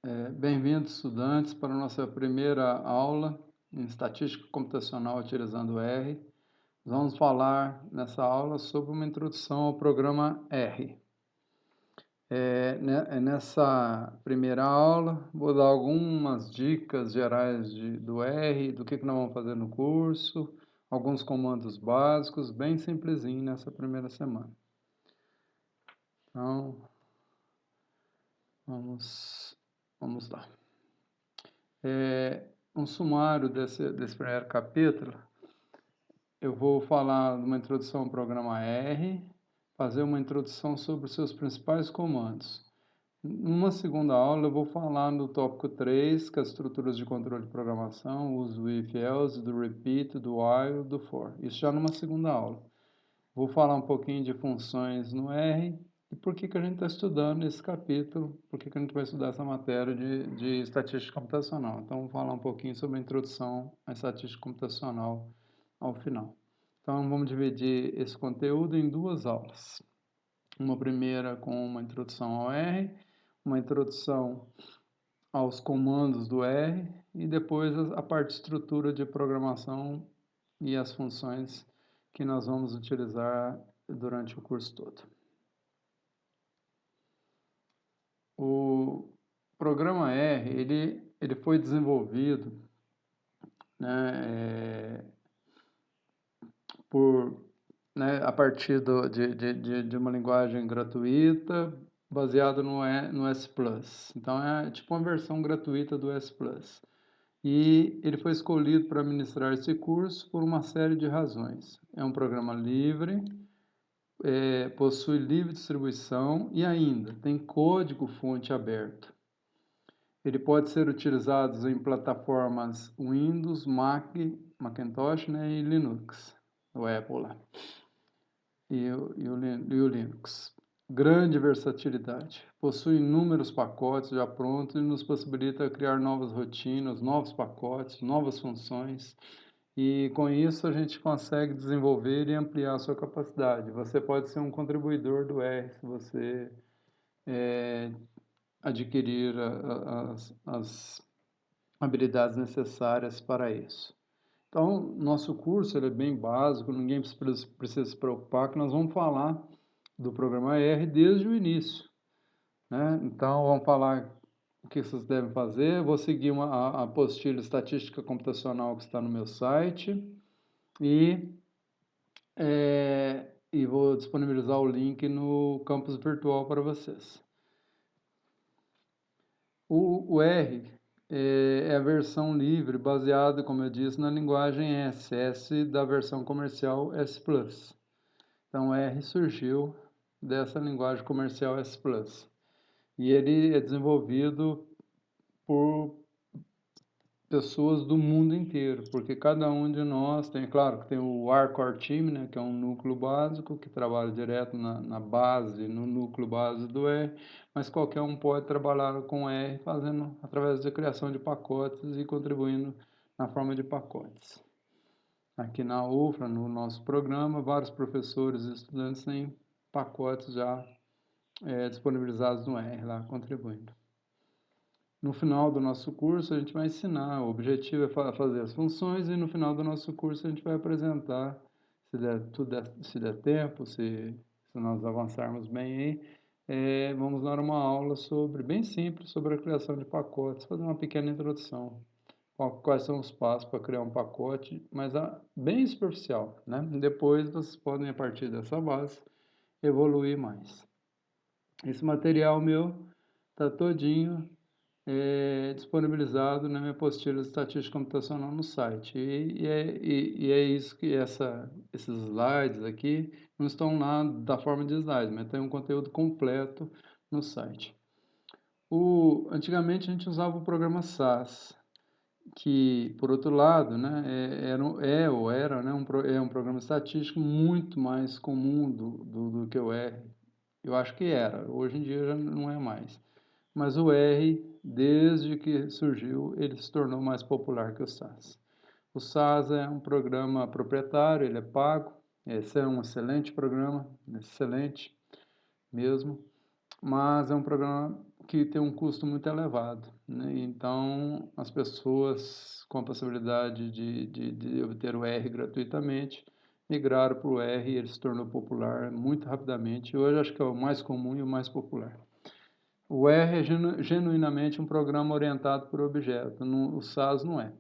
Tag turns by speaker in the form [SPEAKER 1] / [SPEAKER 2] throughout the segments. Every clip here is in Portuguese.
[SPEAKER 1] Bem-vindos, estudantes, para a nossa primeira aula em Estatística Computacional utilizando R. Vamos falar nessa aula sobre uma introdução ao programa R. Nessa primeira aula, vou dar algumas dicas gerais do R, do que nós vamos fazer no curso, alguns comandos básicos, bem simplesinho nessa primeira semana. Então, vamos lá. Um sumário desse primeiro capítulo, eu vou falar de uma introdução ao programa R, fazer uma introdução sobre os seus principais comandos. Numa segunda aula, eu vou falar no tópico 3, que é as estruturas de controle de programação, o uso do if, else, do repeat, do while, do for. Isso já numa segunda aula. Vou falar um pouquinho de funções no R e por que a gente está estudando esse capítulo, por que a gente vai estudar essa matéria de estatística computacional. Então, vou falar um pouquinho sobre a introdução à estatística computacional ao final. Então, vamos dividir esse conteúdo em duas aulas. Uma primeira com uma introdução ao R, uma introdução aos comandos do R e depois a parte de estrutura de programação e as funções que nós vamos utilizar durante o curso todo. O programa R, ele foi desenvolvido, né, a partir de uma linguagem gratuita baseada no S+. Então, é tipo uma versão gratuita do S+. E ele foi escolhido para ministrar esse curso por uma série de razões. É um programa livre, possui livre distribuição e ainda tem código-fonte aberto. Ele pode ser utilizado em plataformas Windows, Mac, Macintosh, né, e Linux, o Apple lá, e o Linux. Grande versatilidade. Possui inúmeros pacotes já prontos e nos possibilita criar novas rotinas, novos pacotes, novas funções. E com isso a gente consegue desenvolver e ampliar a sua capacidade. Você pode ser um contribuidor do R se você adquirir as habilidades necessárias para isso. Então, nosso curso ele é bem básico, ninguém precisa se preocupar, que nós vamos falar do programa R desde o início, né? Então, vamos falar o que vocês devem fazer. Eu vou seguir a apostila Estatística Computacional que está no meu site e vou disponibilizar o link no campus virtual para vocês. O R é a versão livre, baseada, como eu disse, na linguagem S da versão comercial S+. Então, o R surgiu dessa linguagem comercial S+. E ele é desenvolvido por pessoas do mundo inteiro, porque cada um de nós tem, claro, que tem o R-Core Team, né, que é um núcleo básico, que trabalha direto na base, no núcleo base do R, mas qualquer um pode trabalhar com R, fazendo através da criação de pacotes e contribuindo na forma de pacotes. Aqui na UFRA, no nosso programa, vários professores e estudantes têm pacotes já disponibilizados no R, lá contribuindo. No final do nosso curso, a gente vai ensinar. O objetivo é fazer as funções e no final do nosso curso a gente vai apresentar, se der tempo, se nós avançarmos bem aí, vamos dar uma aula bem simples, sobre a criação de pacotes, fazer uma pequena introdução. Quais são os passos para criar um pacote, mas bem superficial, né? Depois vocês podem, a partir dessa base, evoluir mais. Esse material meu está todinho disponibilizado na minha apostila de estatística computacional no site. É isso que esses slides aqui não estão lá da forma de slides, mas tem um conteúdo completo no site. Antigamente a gente usava o programa SAS, que, por outro lado, né, era, né, um programa estatístico muito mais comum do que o R. Eu acho que era, hoje em dia já não é mais. Mas o R, desde que surgiu, ele se tornou mais popular que o SAS. O SAS é um programa proprietário, ele é pago, esse é um excelente programa, excelente mesmo, mas é um programa que tem um custo muito elevado, né? Então, as pessoas com a possibilidade de obter o R gratuitamente migraram para o R e ele se tornou popular muito rapidamente. Hoje acho que é o mais comum e o mais popular. O R é genuinamente um programa orientado por objeto, o SAS não é.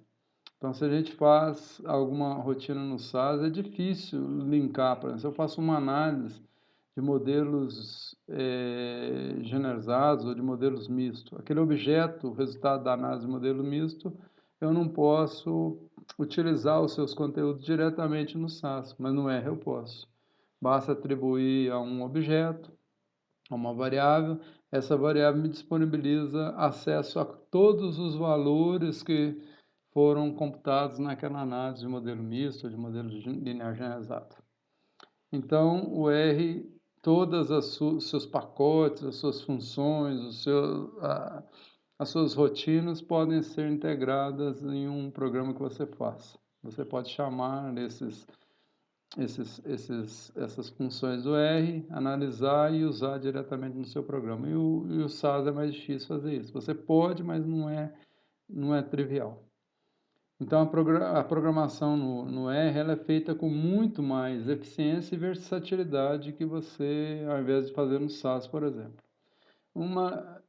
[SPEAKER 1] Então, se a gente faz alguma rotina no SAS, é difícil linkar. Por exemplo, se eu faço uma análise de modelos generalizados ou de modelos mistos, aquele objeto, o resultado da análise de modelo misto, eu não posso utilizar os seus conteúdos diretamente no SAS, mas no R eu posso. Basta atribuir a um objeto, a uma variável, essa variável me disponibiliza acesso a todos os valores que foram computados naquela análise de modelo misto, de modelo linear generalizado. Então, o R, todos os seus pacotes, as suas funções, as suas rotinas podem ser integradas em um programa que você faça. Você pode chamar essas funções do R, analisar e usar diretamente no seu programa. E o SAS é mais difícil fazer isso. Você pode, mas não é trivial. Então, a programação no R ela é feita com muito mais eficiência e versatilidade que você, ao invés de fazer no SAS, por exemplo.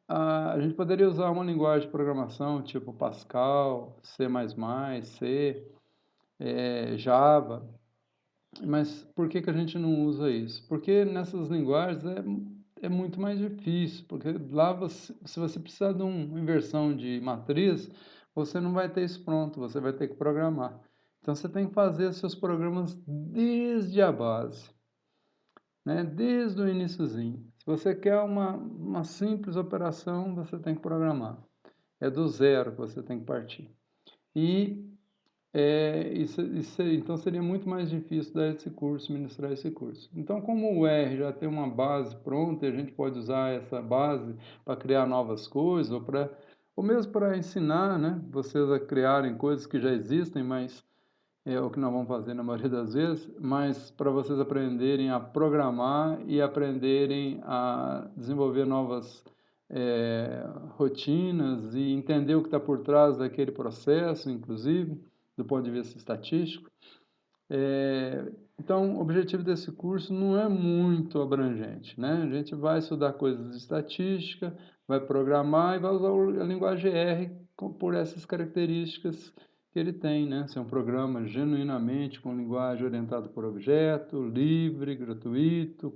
[SPEAKER 1] A gente poderia usar uma linguagem de programação tipo Pascal, C++, C, Java, mas por que a gente não usa isso? Porque nessas linguagens é muito mais difícil, porque lá se você precisar de uma inversão de matriz, você não vai ter isso pronto, você vai ter que programar. Então você tem que fazer seus programas desde a base, né? Desde o iniciozinho. Se você quer uma simples operação, você tem que programar. É do zero que você tem que partir. E então seria muito mais difícil dar esse curso, ministrar esse curso. Então, como o R já tem uma base pronta, e a gente pode usar essa base para criar novas coisas, ou mesmo para ensinar, né, vocês a criarem coisas que já existem, mas é o que nós vamos fazer na maioria das vezes, mas para vocês aprenderem a programar e aprenderem a desenvolver novas rotinas e entender o que está por trás daquele processo, inclusive, do ponto de vista estatístico. Então, o objetivo desse curso não é muito abrangente, né? A gente vai estudar coisas de estatística, vai programar e vai usar a linguagem R por essas características que ele tem, né? Ser um programa genuinamente com linguagem orientada por objeto, livre, gratuito,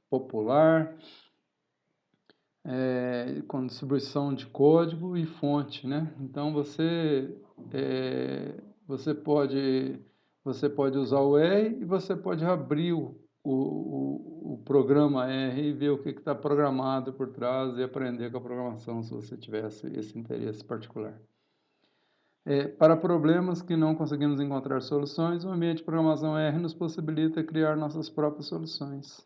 [SPEAKER 1] popular, com distribuição de código e fonte, né? Então você pode usar o R e você pode abrir o programa R e ver o que está programado por trás e aprender com a programação se você tivesse esse interesse particular. Para problemas que não conseguimos encontrar soluções, o ambiente de programação R nos possibilita criar nossas próprias soluções,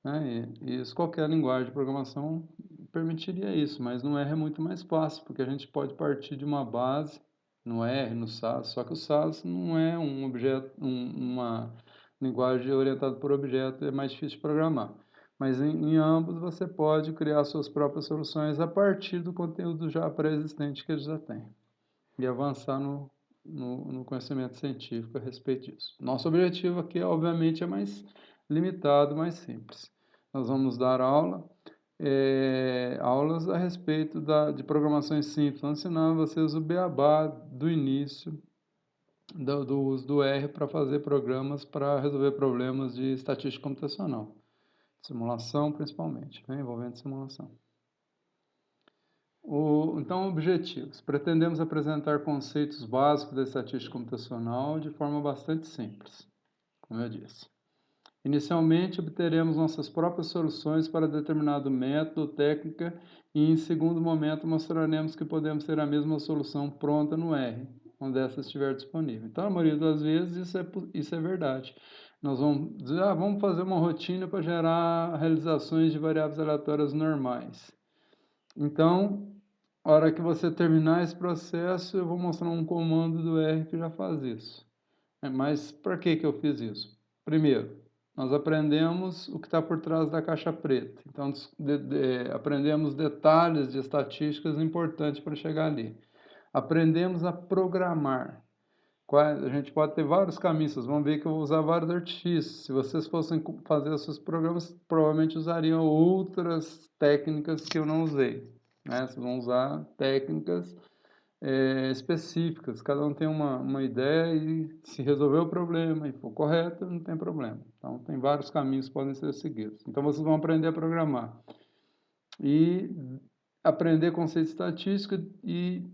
[SPEAKER 1] né? E isso qualquer linguagem de programação permitiria isso, mas no R é muito mais fácil, porque a gente pode partir de uma base no R, no SAS, só que o SAS não é um objeto, uma linguagem orientada por objeto, é mais difícil de programar. Mas em ambos você pode criar suas próprias soluções a partir do conteúdo já pré-existente que eles já têm e avançar no conhecimento científico a respeito disso. Nosso objetivo aqui, obviamente, é mais limitado, mais simples. Nós vamos dar aulas a respeito de programações simples, ensinando vocês o beabá do início do uso do R para fazer programas para resolver problemas de estatística computacional, simulação principalmente, né, envolvendo simulação. Então, objetivos. Pretendemos apresentar conceitos básicos da estatística computacional de forma bastante simples, como eu disse. Inicialmente, obteremos nossas próprias soluções para determinado método ou técnica e, em segundo momento, mostraremos que podemos ter a mesma solução pronta no R, onde essa estiver disponível. Então, a maioria das vezes, isso é verdade. Nós vamos dizer, vamos fazer uma rotina para gerar realizações de variáveis aleatórias normais. Então, a hora que você terminar esse processo, eu vou mostrar um comando do R que já faz isso. Mas para que eu fiz isso? Primeiro, nós aprendemos o que está por trás da caixa preta. Então, aprendemos detalhes de estatísticas importantes para chegar ali. Aprendemos a programar. A gente pode ter vários caminhos, vocês vão ver que eu vou usar vários artifícios. Se vocês fossem fazer os seus programas, provavelmente usariam outras técnicas que eu não usei, né? Vocês vão usar técnicas específicas, cada um tem uma ideia e se resolver o problema e for correto, não tem problema. Então, tem vários caminhos que podem ser seguidos. Então, vocês vão aprender a programar e aprender conceitos estatísticos e,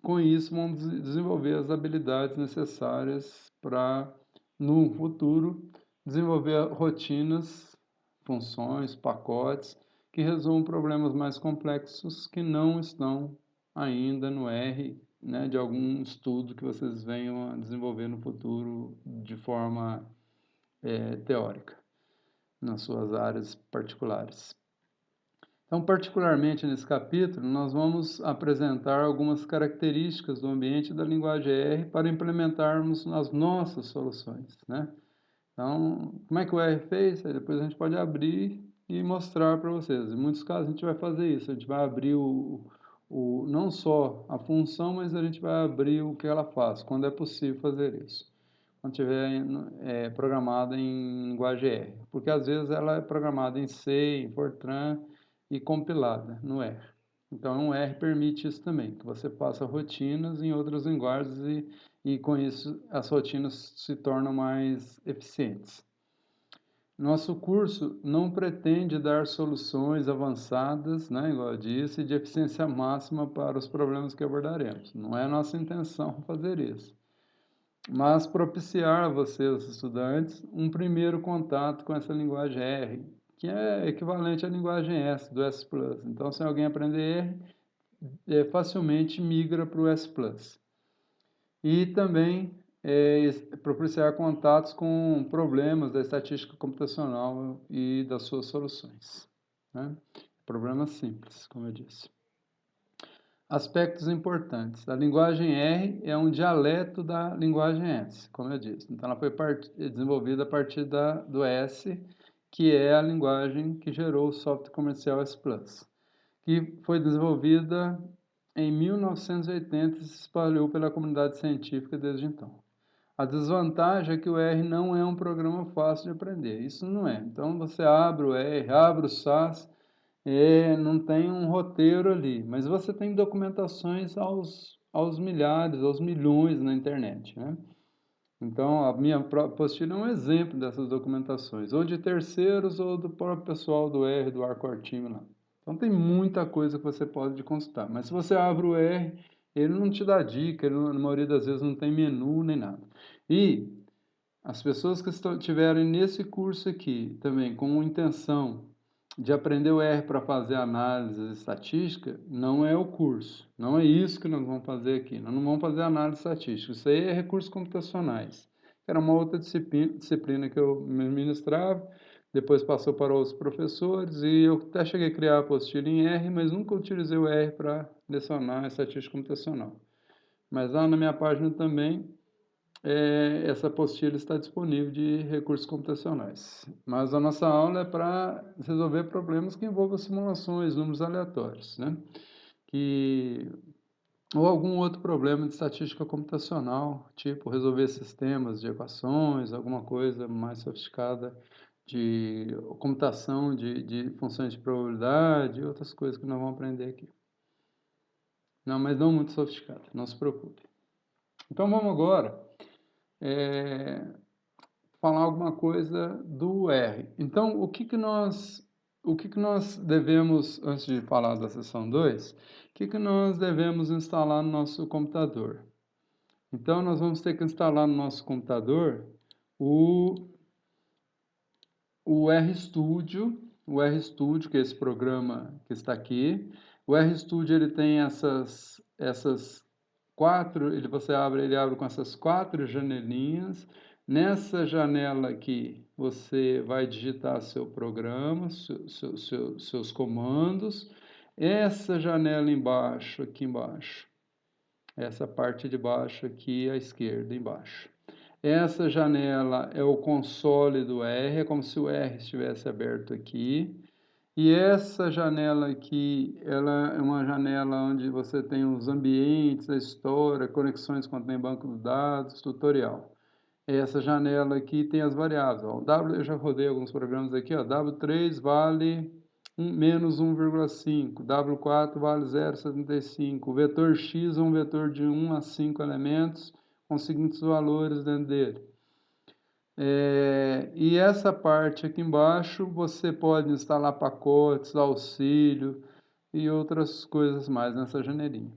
[SPEAKER 1] com isso, vão desenvolver as habilidades necessárias para, no futuro, desenvolver rotinas, funções, pacotes que resolvam problemas mais complexos que não estão ainda no R, né, de algum estudo que vocês venham a desenvolver no futuro de forma teórica, nas suas áreas particulares. Então, particularmente nesse capítulo, nós vamos apresentar algumas características do ambiente da linguagem R para implementarmos as nossas soluções, né? Então, como é que o R fez? Aí depois a gente pode abrir e mostrar para vocês. Em muitos casos a gente vai fazer isso, a gente vai abrir não só a função, mas a gente vai abrir o que ela faz, quando é possível fazer isso. Quando estiver programada em linguagem R. Porque às vezes ela é programada em C, em Fortran e compilada no R. Então, o R permite isso também, que você faça rotinas em outras linguagens e com isso as rotinas se tornam mais eficientes. Nosso curso não pretende dar soluções avançadas, né, igual eu disse, de eficiência máxima para os problemas que abordaremos. Não é nossa intenção fazer isso. Mas propiciar a vocês, estudantes, um primeiro contato com essa linguagem R, que é equivalente à linguagem S, do S+. Então, se alguém aprender R, facilmente migra para o S+. E também propiciar contatos com problemas da estatística computacional e das suas soluções, né? Problemas simples, como eu disse. Aspectos importantes. A linguagem R é um dialeto da linguagem S, como eu disse. Então, ela foi desenvolvida a partir do S, que é a linguagem que gerou o software comercial S+, que foi desenvolvida em 1980 e se espalhou pela comunidade científica desde então. A desvantagem é que o R não é um programa fácil de aprender. Isso não é. Então, você abre o R, abre o SAS, não tem um roteiro ali, mas você tem documentações aos milhares, aos milhões na internet, né? Então, a minha apostila é um exemplo dessas documentações, ou de terceiros ou do próprio pessoal do R, do Arcortime lá. Então, tem muita coisa que você pode consultar, mas se você abre o R, ele não te dá dica, ele, na maioria das vezes não tem menu nem nada. E as pessoas que estiverem nesse curso aqui também com intenção de aprender o R para fazer análise estatística, não é o curso. Não é isso que nós vamos fazer aqui. Nós não vamos fazer análise estatística. Isso aí é recursos computacionais. Era uma outra disciplina que eu ministrava, depois passou para outros professores, e eu até cheguei a criar a apostila em R, mas nunca utilizei o R para lecionar estatística computacional. Mas lá na minha página também, essa apostila está disponível de recursos computacionais. Mas a nossa aula é para resolver problemas que envolvam simulações, números aleatórios, né? Ou algum outro problema de estatística computacional, tipo resolver sistemas de equações, alguma coisa mais sofisticada de computação de funções de probabilidade e outras coisas que nós vamos aprender aqui. Não, mas não muito sofisticada, não se preocupe. Então vamos agora falar alguma coisa do R. Então, o que nós devemos, antes de falar da seção 2, o que nós devemos instalar no nosso computador? Então, nós vamos ter que instalar no nosso computador o RStudio, que é esse programa que está aqui. O RStudio, ele tem essas quatro, ele abre com essas 4 janelinhas. Nessa janela aqui, você vai digitar seu programa, seus comandos. Essa janela embaixo, aqui embaixo, essa parte de baixo aqui à esquerda, embaixo. Essa janela é o console do R, é como se o R estivesse aberto aqui. E essa janela aqui, ela é uma janela onde você tem os ambientes, a história, conexões quando tem banco de dados, tutorial. Essa janela aqui tem as variáveis. Ó, eu já rodei alguns programas aqui, ó, W3 vale menos 1,5, W4 vale 0,75, o vetor X é um vetor de 1 a 5 elementos com os seguintes valores dentro dele. E essa parte aqui embaixo você pode instalar pacotes, auxílio e outras coisas mais nessa janelinha.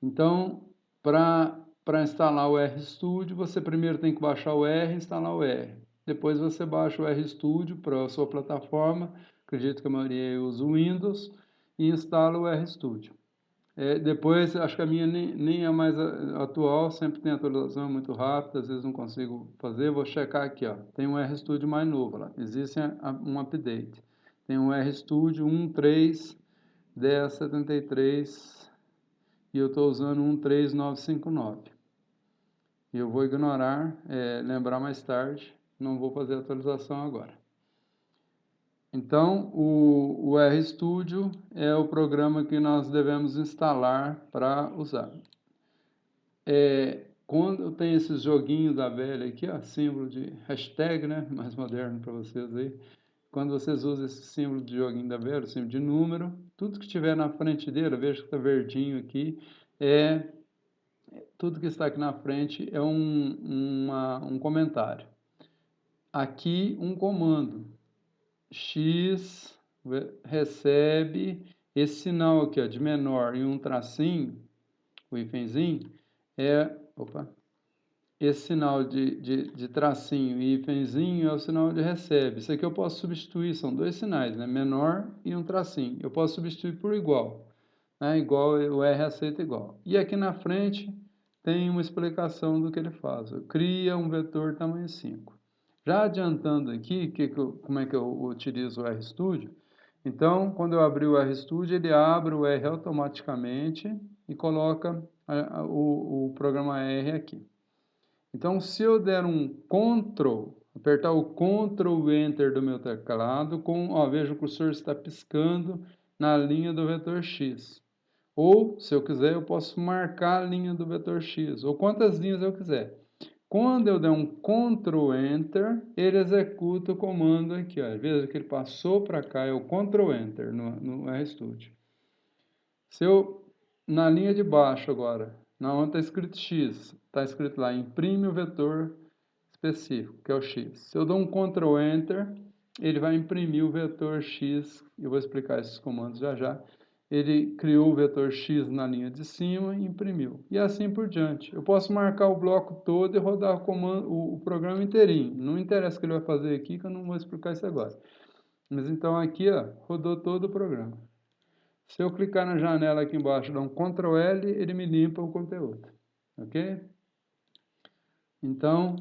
[SPEAKER 1] Então, para instalar o RStudio, você primeiro tem que baixar o R e instalar o R. Depois você baixa o RStudio para a sua plataforma, acredito que a maioria usa o Windows, e instala o RStudio. Depois, acho que a minha nem é mais atual, sempre tem atualização muito rápida, às vezes não consigo fazer, vou checar aqui, ó. Tem um RStudio mais novo lá, existe um update. Tem um RStudio 1.3.10.73 e eu estou usando 1.3.959. E eu vou ignorar, lembrar mais tarde, não vou fazer a atualização agora. Então, o RStudio é o programa que nós devemos instalar para usar. Quando tem esses joguinhos da velha aqui, ó, símbolo de hashtag, né, mais moderno para vocês aí, quando vocês usam esse símbolo de joguinho da velha, símbolo de número, tudo que estiver na frente dele, eu vejo que está verdinho aqui, tudo que está aqui na frente é um comentário. Aqui um comando, X recebe esse sinal aqui, ó, de menor e um tracinho, o hífenzinho, esse sinal de tracinho e hífenzinho é o sinal de recebe. Isso aqui eu posso substituir, são dois sinais, né? Menor e um tracinho. Eu posso substituir por igual, né? Igual, o R aceita igual. E aqui na frente tem uma explicação do que ele faz. Cria um vetor tamanho 5. Já adiantando aqui, como é que eu utilizo o RStudio, então, quando eu abrir o RStudio, ele abre o R automaticamente e coloca o programa R aqui. Então, se eu der um Ctrl, apertar o Ctrl Enter do meu teclado, veja o cursor está piscando na linha do vetor X. Ou, se eu quiser, eu posso marcar a linha do vetor X, ou quantas linhas eu quiser. Quando eu der um Ctrl Enter, ele executa o comando aqui, ó. Veja que ele passou para cá, é o Ctrl Enter no RStudio. Se eu, na linha de baixo agora, onde está escrito X, está escrito lá, imprime o vetor específico, que é o X. Se eu dou um Ctrl Enter, ele vai imprimir o vetor X, eu vou explicar esses comandos já já. Ele criou o vetor X na linha de cima e imprimiu. E assim por diante. Eu posso marcar o bloco todo e rodar o programa inteirinho. Não interessa o que ele vai fazer aqui, que eu não vou explicar isso agora. Mas então aqui, ó, rodou todo o programa. Se eu clicar na janela aqui embaixo, dar um Ctrl L, ele me limpa o conteúdo. Ok? Então,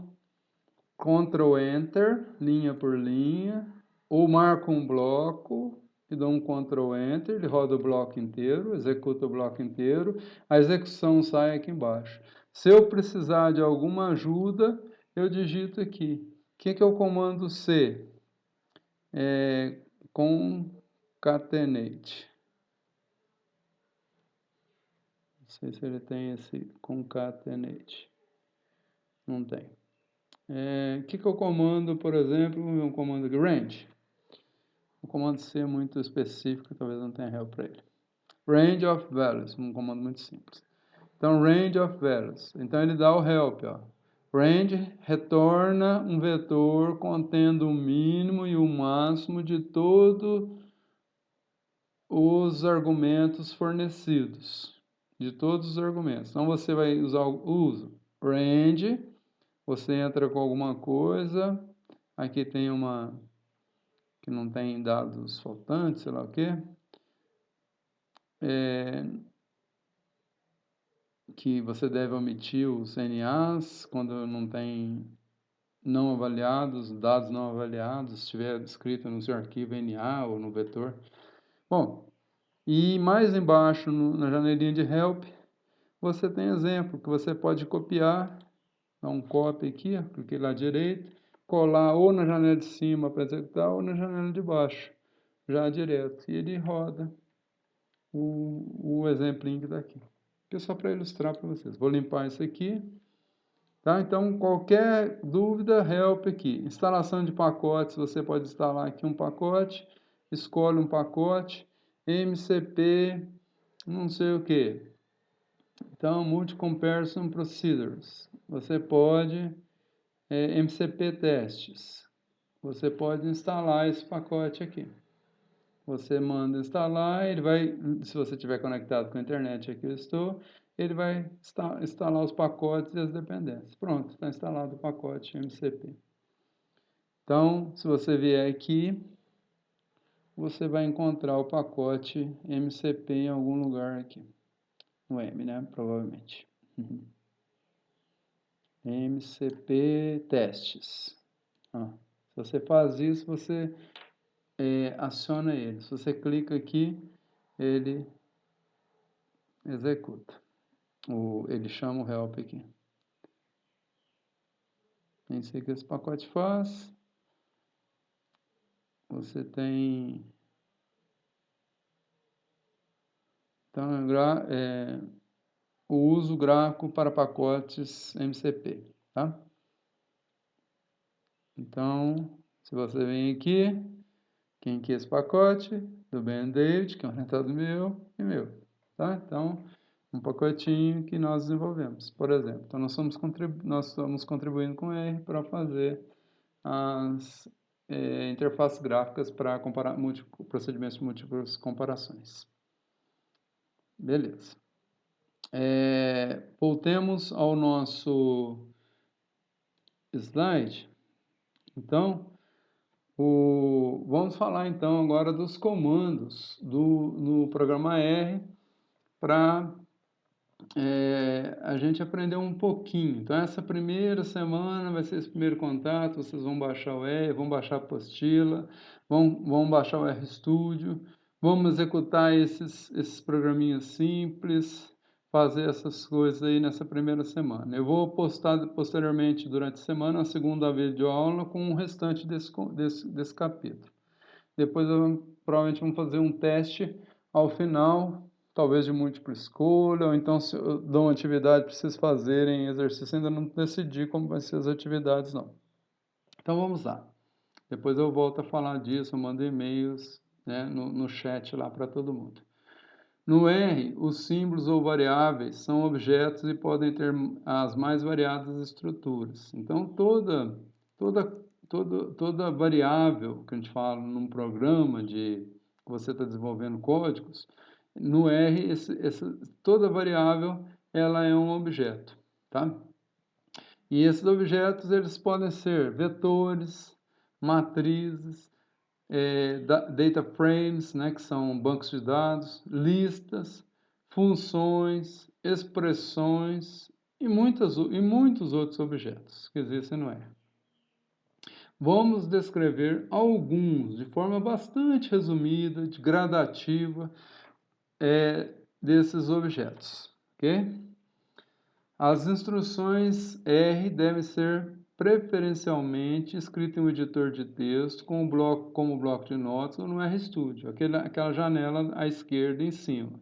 [SPEAKER 1] Ctrl Enter, linha por linha, ou marco um bloco e dou um Ctrl Enter, ele roda o bloco inteiro, executa o bloco inteiro, a execução sai aqui embaixo. Se eu precisar de alguma ajuda, eu digito aqui. O que é o comando C? Concatenate. Não sei se ele tem esse concatenate. Não tem. O que é o comando, por exemplo, um comando de range? O comando C é muito específico, talvez não tenha help para ele. Range of values, um comando muito simples. Então, range of values. Então, ele dá o help, ó. Range retorna um vetor contendo o mínimo e o máximo de todos os argumentos fornecidos. De todos os argumentos. Então, você vai usar o uso range, você entra com alguma coisa, aqui tem uma que não tem dados faltantes, sei lá o quê, que você deve omitir os NAs quando não tem não avaliados, dados não avaliados, se estiver escrito no seu arquivo NA ou no vetor. Bom, e mais embaixo na janelinha de help, você tem exemplo que você pode copiar Dá um copy aqui, ó, cliquei lá direito, colar ou na janela de cima para executar ou na janela de baixo, já direto. E ele roda o exemplinho que está aqui. Aqui é só para ilustrar para vocês. Vou limpar isso aqui. Tá? Então, qualquer dúvida, help aqui. Instalação de pacotes, você pode instalar aqui um pacote, escolhe um pacote, MCP, não sei o que. Então, Multi-Comparison Procedures. Você pode, MCP Testes. Você pode instalar esse pacote aqui. Você manda instalar, ele vai, se você estiver conectado com a internet, aqui eu estou, ele vai instalar os pacotes e as dependências. Pronto, está instalado o pacote MCP. Então, se você vier aqui, você vai encontrar o pacote MCP em algum lugar aqui. No M, né? Provavelmente. MCP testes. Se você faz isso, você aciona ele. Se você clica aqui, ele executa. Ele chama o help aqui. É isso que esse pacote faz. Você tem... Então, o uso gráfico para pacotes MCP, tá? Então, se você vem aqui, quem que é esse pacote? Do Ben David, que é um orientado meu e meu, tá? Então, um pacotinho que nós desenvolvemos, por exemplo. Então, nós estamos contribuindo com R para fazer as interfaces gráficas para comparar procedimentos de múltiplas comparações. Beleza. Voltemos ao nosso slide. Então, vamos falar então agora dos comandos no programa R para a gente aprender um pouquinho. Então, essa primeira semana vai ser esse primeiro contato, vocês vão baixar o R, vão baixar a apostila, vão baixar o RStudio, vamos executar esses programinhas simples, fazer essas coisas aí nessa primeira semana. Eu vou postar posteriormente, durante a semana, a segunda videoaula com o restante desse capítulo. Depois, provavelmente, vamos fazer um teste ao final, talvez de múltipla escolha, ou então se eu dou uma atividade para vocês fazerem exercício, ainda não decidi como vai ser as atividades, não. Então, vamos lá. Depois eu volto a falar disso, eu mando e-mails, né, no chat lá para todo mundo. No R, os símbolos ou variáveis são objetos e podem ter as mais variadas estruturas. Então, toda variável que a gente fala num programa que você está desenvolvendo códigos, no R, toda variável ela é um objeto, tá? E esses objetos eles podem ser vetores, matrizes, data frames, né, que são bancos de dados, listas, funções, expressões e muitos outros objetos que existem no R. Vamos descrever alguns de forma bastante resumida, gradativa, desses objetos, ok? As instruções R devem ser preferencialmente escritas em um editor de texto como bloco de notas ou no RStudio, aquela janela à esquerda em cima.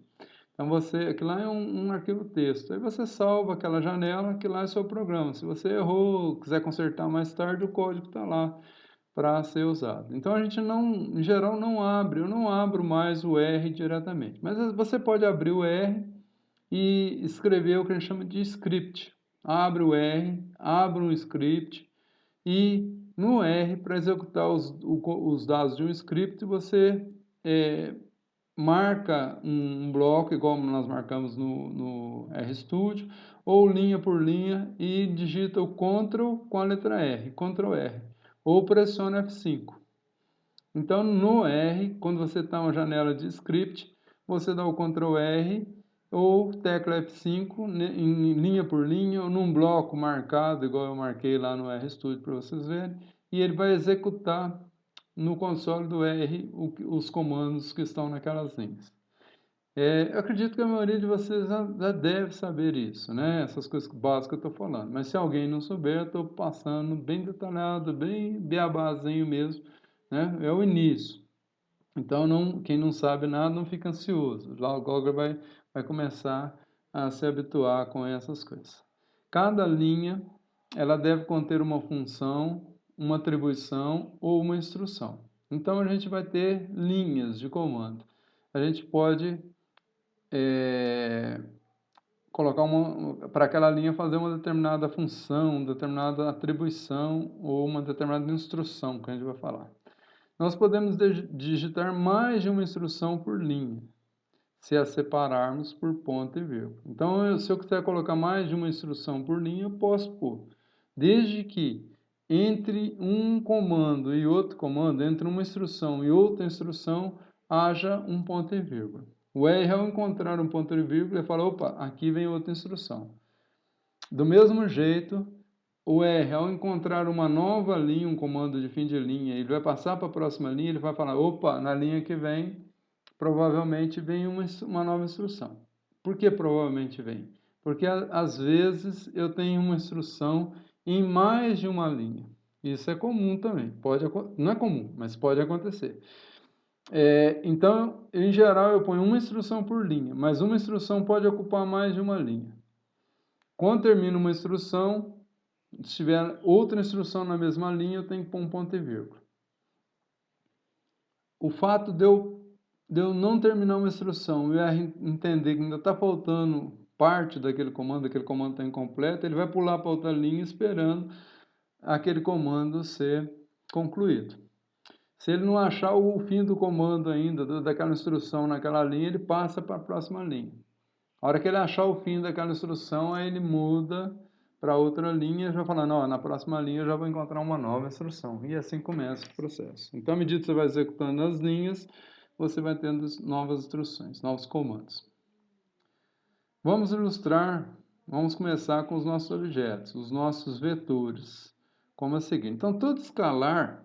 [SPEAKER 1] Então, aquilo lá é um arquivo texto. Aí você salva aquela janela, que lá é seu programa. Se você errou, quiser consertar mais tarde, o código está lá para ser usado. Então, a gente em geral, eu não abro mais o R diretamente. Mas você pode abrir o R e escrever o que a gente chama de script. Abre o R, abre um script e no R, para executar os dados de um script, você marca um bloco, igual nós marcamos no RStudio, ou linha por linha e digita o Ctrl com a letra R, Ctrl R, ou pressiona F5. Então, no R, quando você está em uma janela de script, você dá o Ctrl R ou tecla F5 em linha por linha ou num bloco marcado, igual eu marquei lá no RStudio para vocês verem, e ele vai executar no console do R os comandos que estão naquelas linhas. Eu acredito que a maioria de vocês já deve saber isso, né? Essas coisas básicas que eu estou falando. Mas se alguém não souber, eu estou passando bem detalhado, bem beabazinho mesmo, né? É o início. Então, quem não sabe nada não fica ansioso. Logo, logo vai começar a se habituar com essas coisas. Cada linha, ela deve conter uma função, uma atribuição ou uma instrução. Então, a gente vai ter linhas de comando. A gente pode colocar para aquela linha fazer uma determinada função, determinada atribuição ou uma determinada instrução que a gente vai falar. Nós podemos digitar mais de uma instrução por linha, se a separarmos por ponto e vírgula. Então, se eu quiser colocar mais de uma instrução por linha, eu posso pôr. Desde que entre um comando e outro comando, entre uma instrução e outra instrução, haja um ponto e vírgula. O R, ao encontrar um ponto e vírgula, ele fala, opa, aqui vem outra instrução. Do mesmo jeito, o R, ao encontrar uma nova linha, um comando de fim de linha, ele vai passar para a próxima linha, ele vai falar, opa, na linha que vem, provavelmente vem uma nova instrução. Por que provavelmente vem? Porque às vezes eu tenho uma instrução em mais de uma linha. Isso é comum também. Não é comum, mas pode acontecer. Então, em geral, eu ponho uma instrução por linha, mas uma instrução pode ocupar mais de uma linha. Quando termina uma instrução, se tiver outra instrução na mesma linha, eu tenho que pôr um ponto e vírgula. O fato de eu não terminar uma instrução e R entender que ainda está faltando parte daquele comando está incompleto, ele vai pular para outra linha esperando aquele comando ser concluído. Se ele não achar o fim do comando ainda, daquela instrução naquela linha, ele passa para a próxima linha. A hora que ele achar o fim daquela instrução, aí ele muda para outra linha e já falando, ó, na próxima linha eu já vou encontrar uma nova instrução. E assim começa o processo. Então, à medida que você vai executando as linhas, você vai tendo novas instruções, novos comandos. Vamos ilustrar, vamos começar com os nossos objetos, os nossos vetores, como é o seguinte. Então, todo escalar,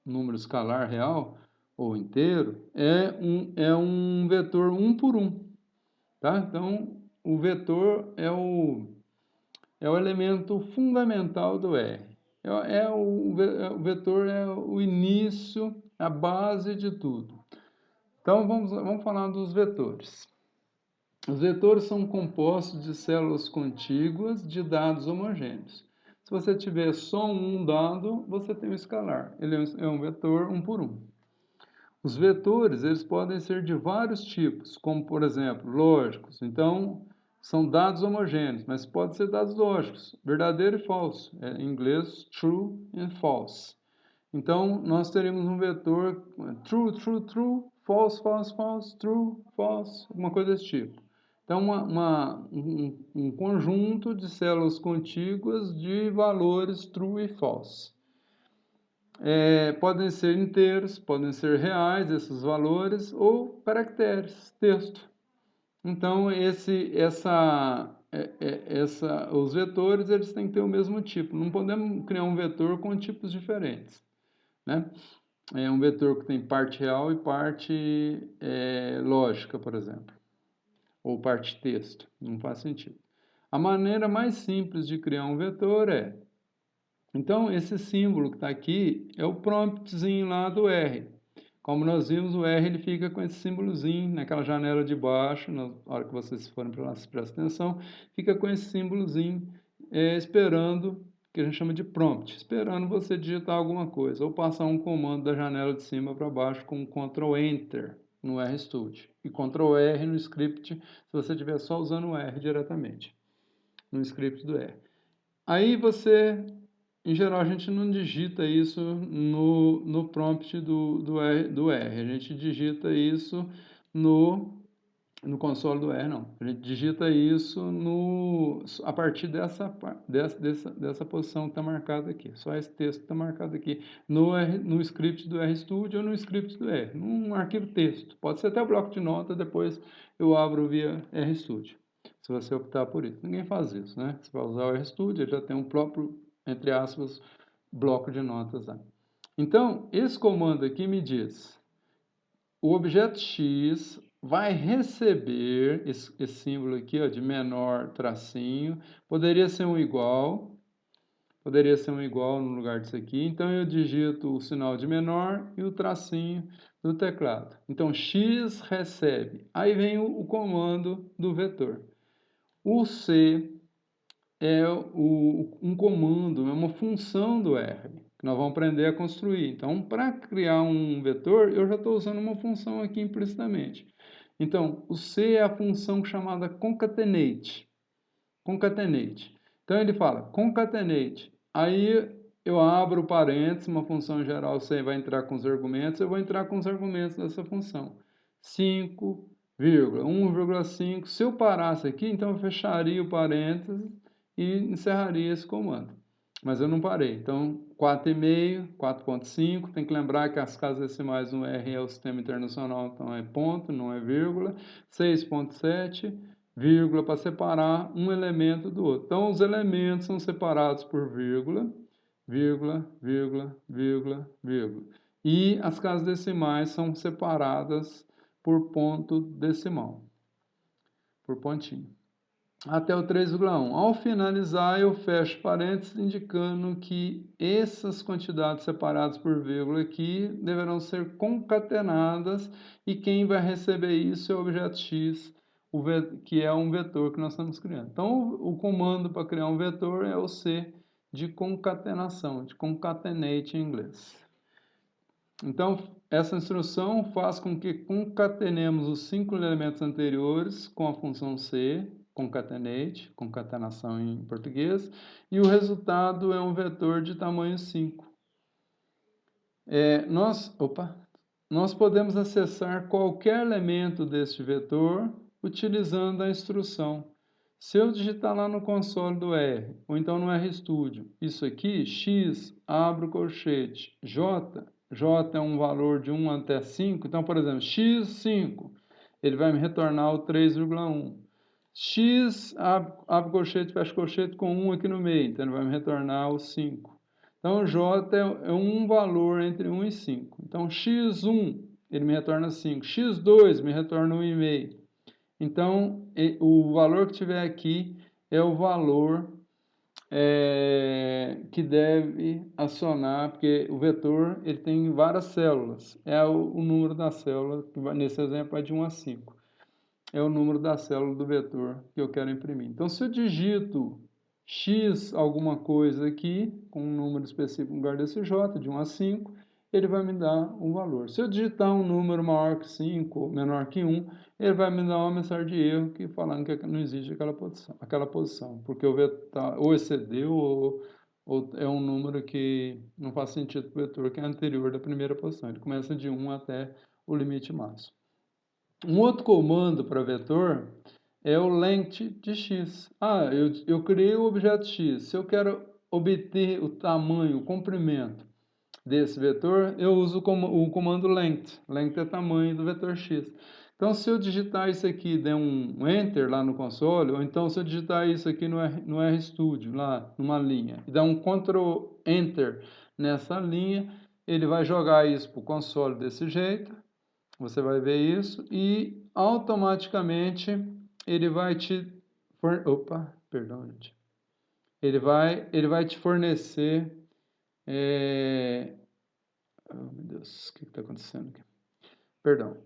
[SPEAKER 1] número escalar real ou inteiro, é um vetor 1 por 1. Tá? Então, o vetor é o elemento fundamental do R. O vetor é o início, a base de tudo. Então, vamos falar dos vetores. Os vetores são compostos de células contíguas de dados homogêneos. Se você tiver só um dado, você tem um escalar. Ele é um vetor 1 por 1. Os vetores, eles podem ser de vários tipos, como, por exemplo, lógicos. Então, são dados homogêneos, mas pode ser dados lógicos, verdadeiro e falso. Em inglês, true and false. Então, nós teríamos um vetor true, true, true, false, false, false, true, false, alguma coisa desse tipo. Então, um conjunto de células contíguas de valores true e false. Podem ser inteiros, podem ser reais esses valores, ou caracteres, texto. Então, os vetores eles têm que ter o mesmo tipo. Não podemos criar um vetor com tipos diferentes. Né? É um vetor que tem parte real e parte lógica, por exemplo. Ou parte texto. Não faz sentido. A maneira mais simples de criar um vetor então, esse símbolo que está aqui é o promptzinho lá do R. Como nós vimos, o R ele fica com esse símbolozinho naquela janela de baixo, na hora que vocês forem para lá, prestem atenção, fica com esse símbolozinho esperando, que a gente chama de prompt, esperando você digitar alguma coisa, ou passar um comando da janela de cima para baixo com Ctrl Enter no RStudio. E Ctrl R no script, se você estiver só usando o R diretamente, no script do R. Aí você... Em geral, a gente não digita isso no prompt do R. A gente digita isso no console do R, não. A gente digita isso a partir dessa posição que está marcada aqui. Só esse texto que está marcado aqui. No script do RStudio ou no script do R. Num arquivo texto. Pode ser até o bloco de nota, depois eu abro via RStudio. Se você optar por isso. Ninguém faz isso, né? Você vai usar o RStudio, ele já tem um próprio, entre aspas, bloco de notas lá. Então, esse comando aqui me diz, o objeto X vai receber esse símbolo aqui, ó, de menor tracinho, poderia ser um igual no lugar disso aqui, então eu digito o sinal de menor e o tracinho do teclado. Então, x recebe, aí vem o comando do vetor. O C é um comando, é uma função do R, que nós vamos aprender a construir. Então, para criar um vetor, eu já estou usando uma função aqui implicitamente. Então, o C é a função chamada concatenate. Concatenate. Então, ele fala concatenate. Aí, eu abro parênteses, uma função geral, você vai entrar com os argumentos, eu vou entrar com os argumentos dessa função. 5, 1,5. Se eu parasse aqui, então eu fecharia o parênteses e encerraria esse comando. Mas eu não parei. Então, 4,5, 4,5. Tem que lembrar que as casas decimais no R é o sistema internacional, então é ponto, não é vírgula. 6,7, vírgula para separar um elemento do outro. Então, os elementos são separados por vírgula, vírgula, vírgula, vírgula, vírgula. E as casas decimais são separadas por ponto decimal, por pontinho. Até o 3,1. Ao finalizar, eu fecho parênteses, indicando que essas quantidades separadas por vírgula aqui deverão ser concatenadas e quem vai receber isso é o objeto x, que é um vetor que nós estamos criando. Então, o comando para criar um vetor é o C de concatenação, de concatenate em inglês. Então, essa instrução faz com que concatenemos os 5 elementos anteriores com a função C, concatenate, concatenação em português, e o resultado é um vetor de tamanho 5. Nós podemos acessar qualquer elemento deste vetor utilizando a instrução. Se eu digitar lá no console do R, ou então no RStudio, isso aqui, x, abro colchete, j é um valor de 1 até 5, então, por exemplo, x5, ele vai me retornar o 3,1. X, abre colchete, fecha colchete com 1 aqui no meio, então ele vai me retornar o 5. Então, j é um valor entre 1 e 5. Então, x1, ele me retorna 5. x2 me retorna 1,5. Então, o valor que tiver aqui é o valor que deve acionar, porque o vetor ele tem várias células. É o número da célula, que nesse exemplo é de 1 a 5. É o número da célula do vetor que eu quero imprimir. Então, se eu digito x alguma coisa aqui, com um número específico no lugar desse j, de 1 a 5, ele vai me dar um valor. Se eu digitar um número maior que 5 ou menor que 1, ele vai me dar uma mensagem de erro falando que não existe aquela posição, porque o vetor ou excedeu ou é um número que não faz sentido para o vetor, que é anterior da primeira posição. Ele começa de 1 até o limite máximo. Um outro comando para vetor é o length de x. Eu criei o objeto x. Se eu quero obter o tamanho, o comprimento desse vetor, eu uso o comando length. Length é o tamanho do vetor x. Então, se eu digitar isso aqui e der um Enter lá no console, ou então se eu digitar isso aqui no RStudio, lá numa linha, e dar um Ctrl Enter nessa linha, ele vai jogar isso para o console desse jeito. Você vai ver isso e automaticamente ele vai te ele vai te fornecer oh, meu Deus, o que está acontecendo aqui? Perdão.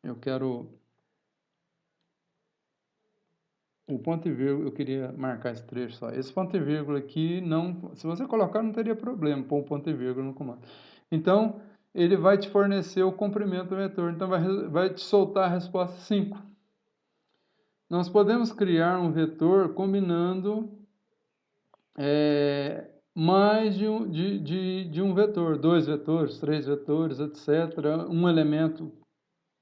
[SPEAKER 1] Eu quero o ponto e vírgula, eu queria marcar esse trecho só. Esse ponto e vírgula aqui, não, se você colocar, não teria problema pôr um ponto e vírgula no comando. Então, ele vai te fornecer o comprimento do vetor. Então, vai te soltar a resposta 5. Nós podemos criar um vetor combinando mais de um vetor, 2 vetores, 3 vetores, etc. Um elemento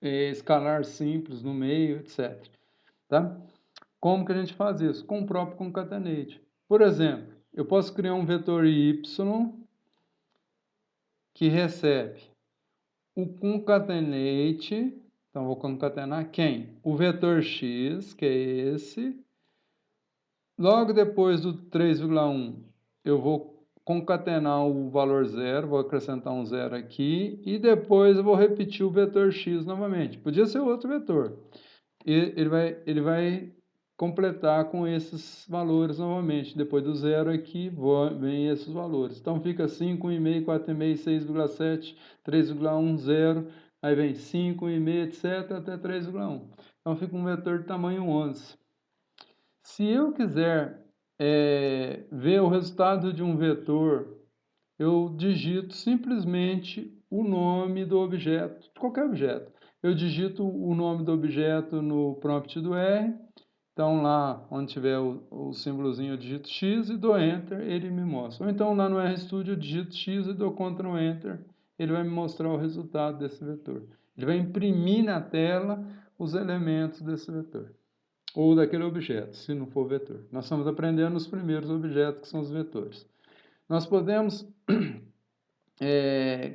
[SPEAKER 1] escalar simples no meio, etc. Tá? Como que a gente faz isso? Com o próprio concatenate. Por exemplo, eu posso criar um vetor y que recebe o concatenate, então vou concatenar quem? O vetor x, que é esse. Logo depois do 3,1, eu vou concatenar o valor zero, vou acrescentar um zero aqui, e depois eu vou repetir o vetor x novamente. Podia ser outro vetor. E ele vai completar com esses valores novamente. Depois do zero aqui, vem esses valores. Então fica 5, 1,5, 4,5, 6,7, 3,1, 0. Aí vem 5, 1,5, etc. até 3,1. Então fica um vetor de tamanho 11. Se eu quiser ver o resultado de um vetor, eu digito simplesmente o nome do objeto, de qualquer objeto. Eu digito o nome do objeto no prompt do R, então lá onde tiver o símbolozinho eu digito X e dou Enter, ele me mostra. Ou então lá no RStudio eu digito X e dou Ctrl Enter, ele vai me mostrar o resultado desse vetor. Ele vai imprimir na tela os elementos desse vetor, ou daquele objeto, se não for vetor. Nós estamos aprendendo os primeiros objetos, que são os vetores. Nós podemos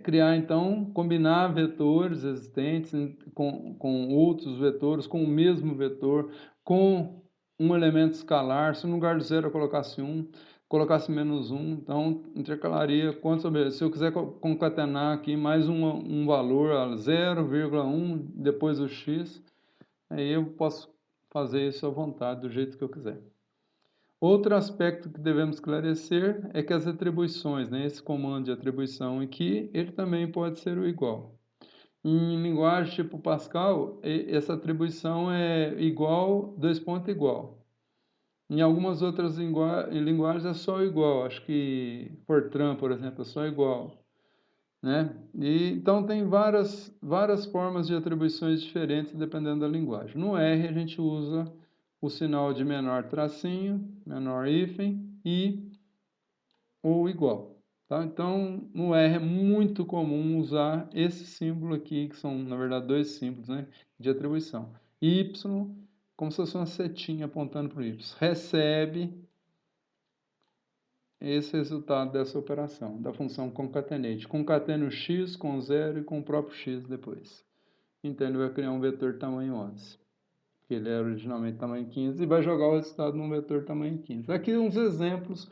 [SPEAKER 1] criar, então, combinar vetores existentes com outros vetores, com o mesmo vetor, com um elemento escalar. Se no lugar de 0 eu colocasse 1, colocasse menos 1, então intercalaria quantos objetos. Se eu quiser concatenar aqui mais um valor a 0,1 depois do x, aí eu posso fazer isso à vontade, do jeito que eu quiser. Outro aspecto que devemos esclarecer é que as atribuições, né, esse comando de atribuição aqui, ele também pode ser o igual. Em linguagem tipo Pascal, essa atribuição é igual, dois pontos igual. Em algumas outras linguagens é só igual, acho que Fortran, por exemplo, é só igual, né? Então tem várias formas de atribuições diferentes dependendo da linguagem. No R a gente usa o sinal de menor tracinho, menor hífen e o igual. Tá? Então, no R é muito comum usar esse símbolo aqui, que são, na verdade, dois símbolos, né, de atribuição. Y, como se fosse uma setinha apontando para o Y. Recebe esse resultado dessa operação, da função concatenate. Concatena o x com 0 e com o próprio x depois. Então, ele vai criar um vetor de tamanho 11. Que ele era originalmente tamanho 15, e vai jogar o resultado num vetor tamanho 15. Aqui uns exemplos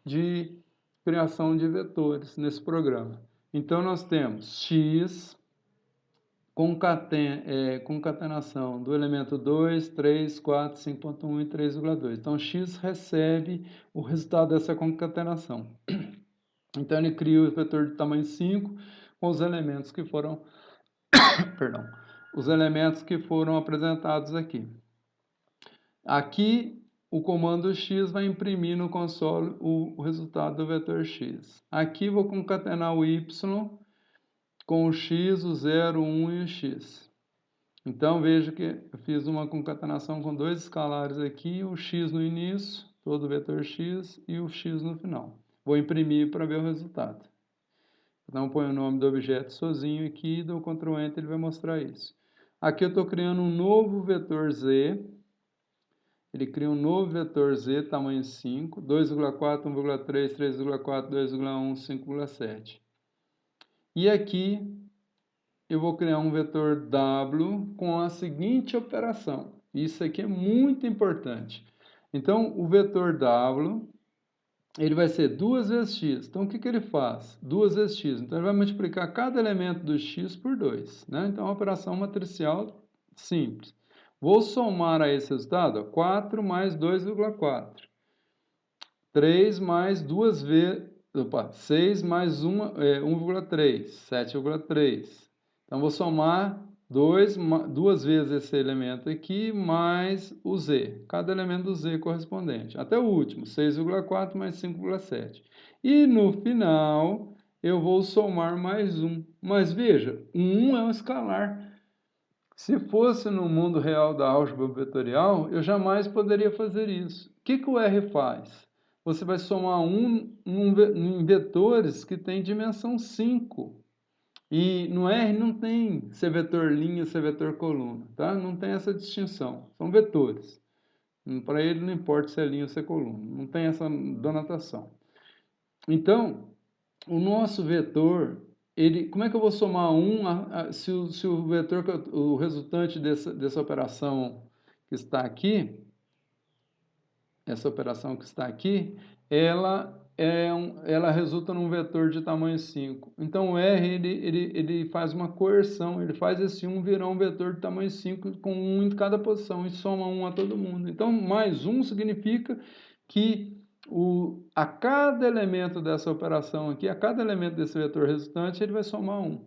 [SPEAKER 1] de criação de vetores nesse programa. Então, nós temos x, concatenação do elemento 2, 3, 4, 5.1 e 3,2. Então, x recebe o resultado dessa concatenação. Então, ele cria o vetor de tamanho 5 com os elementos que foram, perdão, os elementos que foram apresentados aqui. Aqui, o comando x vai imprimir no console o resultado do vetor x. Aqui, vou concatenar o y com o x, o 0, o 1 e o x. Então, veja que eu fiz uma concatenação com dois escalares aqui, o x no início, todo o vetor x, e o x no final. Vou imprimir para ver o resultado. Então, põe o nome do objeto sozinho aqui, dou Ctrl Enter, ele vai mostrar isso. Aqui eu estou criando um novo vetor z. Ele cria um novo vetor z, tamanho 5, 2,4, 1,3, 3,4, 2,1, 5,7. E aqui eu vou criar um vetor w com a seguinte operação. Isso aqui é muito importante. Então, o vetor w, ele vai ser 2 vezes x. Então, o que ele faz? 2 vezes x. Então, ele vai multiplicar cada elemento do x por 2. Né? Então, é uma operação matricial simples. Vou somar a esse resultado, 4 mais 2,4. 3 mais 2 vezes... Opa, 6 mais 1,3. 7,3. Então, vou somar 2 vezes esse elemento aqui, mais o z. Cada elemento do z correspondente. Até o último, 6,4 mais 5,7. E no final, eu vou somar mais 1. Mas veja, 1 é um escalar. Se fosse no mundo real da álgebra vetorial, eu jamais poderia fazer isso. O que o R faz? Você vai somar em vetores que têm dimensão 5. E no R não tem ser vetor linha, ser vetor coluna, tá? Não tem essa distinção. São vetores. Para ele não importa se é linha ou se é coluna. Não tem essa denotação. Então, o nosso vetor, como é que eu vou somar se o vetor, o resultante dessa operação que está aqui, essa operação que está aqui, ela ela resulta num vetor de tamanho 5. Então, o R ele faz uma coerção, ele faz esse 1 virar um vetor de tamanho 5 com 1 em cada posição e soma 1 a todo mundo. Então, mais 1 significa que a cada elemento dessa operação aqui, a cada elemento desse vetor resultante, ele vai somar 1.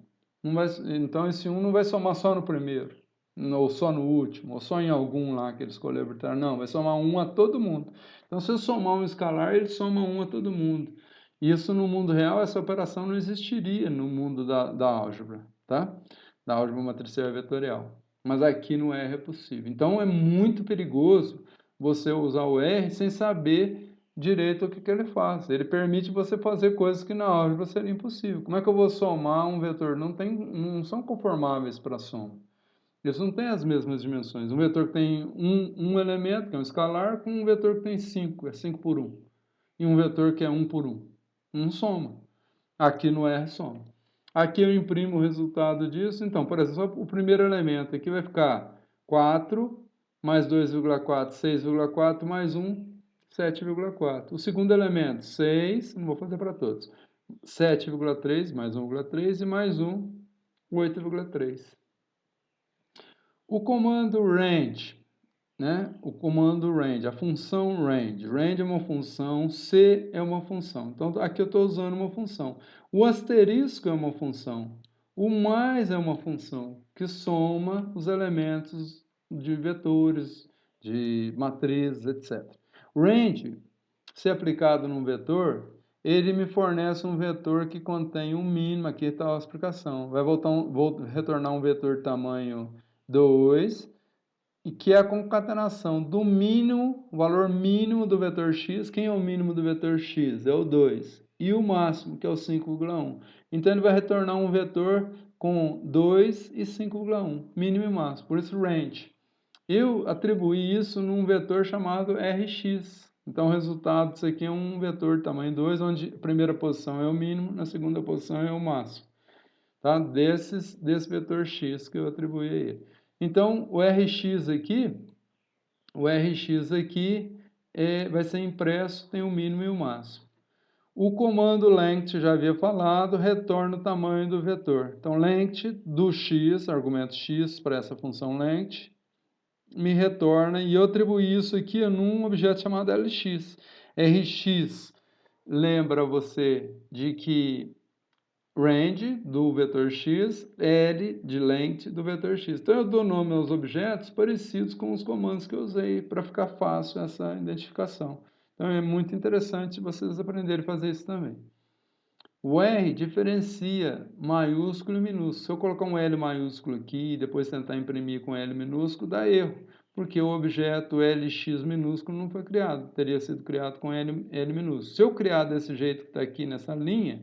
[SPEAKER 1] Então, esse 1 não vai somar só no primeiro, ou só no último, ou só em algum lá que ele escolheu arbitrar. Não, vai somar 1 a todo mundo. Então, se eu somar um escalar, ele soma 1 a todo mundo. Isso no mundo real, essa operação não existiria no mundo da álgebra, tá? Da álgebra matricial e vetorial. Mas aqui no R é possível. Então, é muito perigoso você usar o R sem saber direito o que ele faz. Ele permite você fazer coisas que na álgebra seria impossível. Como é que eu vou somar um vetor? Não são conformáveis para soma. Eles não têm as mesmas dimensões. Um vetor que tem um elemento, que é um escalar, com um vetor que tem 5, é 5 por 1. E um vetor que é 1 por 1. Não soma. Aqui no R soma. Aqui eu imprimo o resultado disso. Então, por exemplo, o primeiro elemento aqui vai ficar 4 mais 2,4, 6,4 mais 1, 7,4. O segundo elemento, 6, não vou fazer para todos. 7,3 mais 1,3 e mais 1, 8,3. O comando range, né? O comando range, a função range. Range é uma função, C é uma função. Então, aqui eu estou usando uma função. O asterisco é uma função. O mais é uma função que soma os elementos de vetores, de matrizes, etc. Range, se aplicado num vetor, ele me fornece um vetor que contém um mínimo, aqui está a explicação. Vou retornar um vetor de tamanho 2, e que é a concatenação do mínimo, o valor mínimo do vetor x. Quem é o mínimo do vetor x? É o 2. E o máximo, que é o 5,1. Então, ele vai retornar um vetor com 2 e 5,1, mínimo e máximo. Por isso, range. Eu atribuí isso num vetor chamado Rx. Então, o resultado disso aqui é um vetor de tamanho 2, onde a primeira posição é o mínimo, na segunda posição é o máximo. Tá? Desse vetor x que eu atribuí a ele. Então, o Rx aqui vai ser impresso, tem o mínimo e o máximo. O comando length, já havia falado, retorna o tamanho do vetor. Então, length do x, argumento x para essa função length, me retorna, e eu atribuí isso aqui num objeto chamado Lx. Rx lembra você de que range do vetor x, L de length do vetor x. Então, eu dou nome aos objetos parecidos com os comandos que eu usei para ficar fácil essa identificação. Então, é muito interessante vocês aprenderem a fazer isso também. O R diferencia maiúsculo e minúsculo. Se eu colocar um L maiúsculo aqui e depois tentar imprimir com L minúsculo, dá erro, porque o objeto Lx minúsculo não foi criado, teria sido criado com L minúsculo. Se eu criar desse jeito que está aqui nessa linha,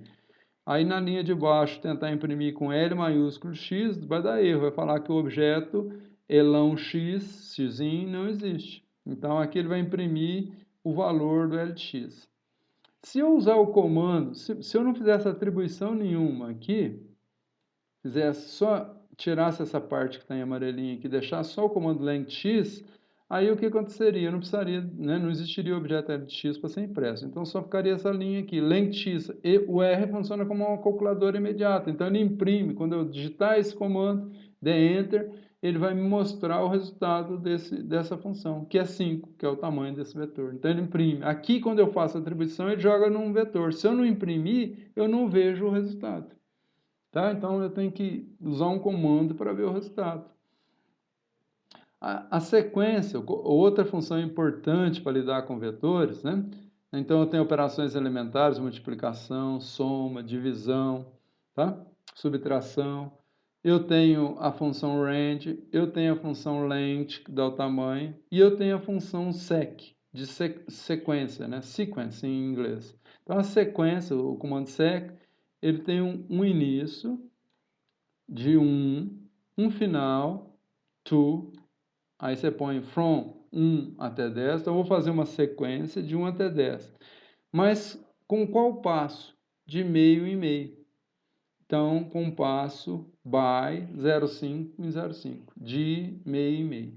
[SPEAKER 1] aí na linha de baixo tentar imprimir com L maiúsculo X, vai dar erro, vai falar que o objeto elão X, X não existe. Então aqui ele vai imprimir o valor do Lx. Se eu usar o comando, se eu não fizesse atribuição nenhuma aqui, fizesse só, tirasse essa parte que está em amarelinho aqui, deixasse só o comando length, aí o que aconteceria? Eu não precisaria, né, não existiria o objeto lx para ser impresso. Então só ficaria essa linha aqui, length, e o R funciona como uma calculadora imediata. Então ele imprime, quando eu digitar esse comando, der Enter, ele vai me mostrar o resultado dessa função, que é 5, que é o tamanho desse vetor. Então ele imprime. Aqui, quando eu faço a atribuição, ele joga num vetor. Se eu não imprimir, eu não vejo o resultado. Tá? Então eu tenho que usar um comando para ver o resultado. A sequência, outra função importante para lidar com vetores, né? Então eu tenho operações elementares, multiplicação, soma, divisão, tá? Subtração. Eu tenho a função range, eu tenho a função length, que dá o tamanho, e eu tenho a função sec, de sequência, né? Sequence em inglês. Então a sequência, o comando sec, ele tem um início de um final, to, aí você põe from 1 até 10, então eu vou fazer uma sequência de 1 até 10. Mas com qual passo? De meio em meio. Então, com o passo by 0,5 em 0,5, de meio em meio.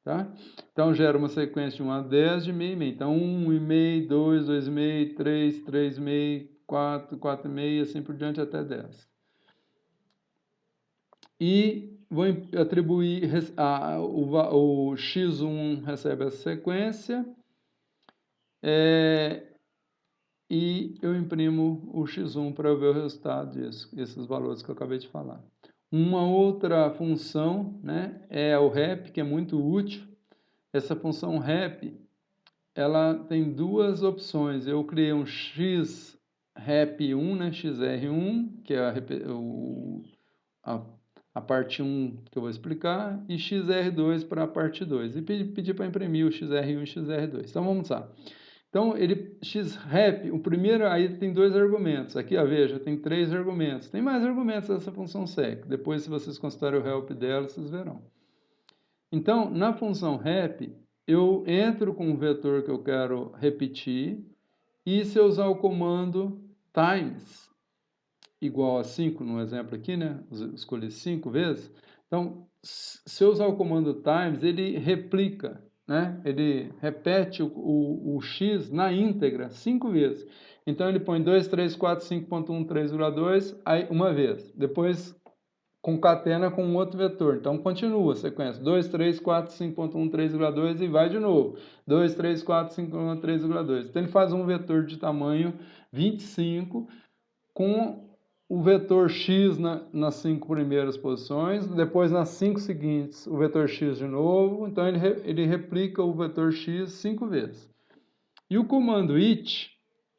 [SPEAKER 1] tá? Então, gera uma sequência de 1 a 10 de meio e meio. Então, 1,5, 2, 2,5, 3, 3,5, 4, 4,5, assim por diante até 10. E vou atribuir, o x1 recebe essa sequência, e eu imprimo o x1 para ver o resultado disso, esses valores que eu acabei de falar. Uma outra função, né, é o rep, que é muito útil. Essa função rep, ela tem duas opções. Eu criei um xrep1, né, xr1, que é a parte 1 que eu vou explicar, e xr2 para a parte 2. E pedi para imprimir o xr1 e xr2. Então, vamos lá. Então, xrep, o primeiro, aí tem dois argumentos. Aqui, ó, veja, tem 3 argumentos. Tem mais argumentos dessa função sec. Depois, se vocês considerarem o help dela, vocês verão. Então, na função rep, eu entro com o vetor que eu quero repetir, e se eu usar o comando times, igual a 5, no exemplo aqui, né? Escolhi 5 vezes. Então, se eu usar o comando times, ele replica, né? Ele repete o x na íntegra 5 vezes. Então, ele põe 2, 3, 4, 5.1, 3,2, aí uma vez. Depois, concatena com outro vetor. Então, continua a sequência. 2, 3, 4, 5.1, 3,2 e vai de novo. 2, 3, 4, 5.1, 3,2. Então, ele faz um vetor de tamanho 25 com o vetor x nas 5 primeiras posições, depois nas 5 seguintes o vetor x de novo, então ele replica o vetor x 5 vezes. E o comando it,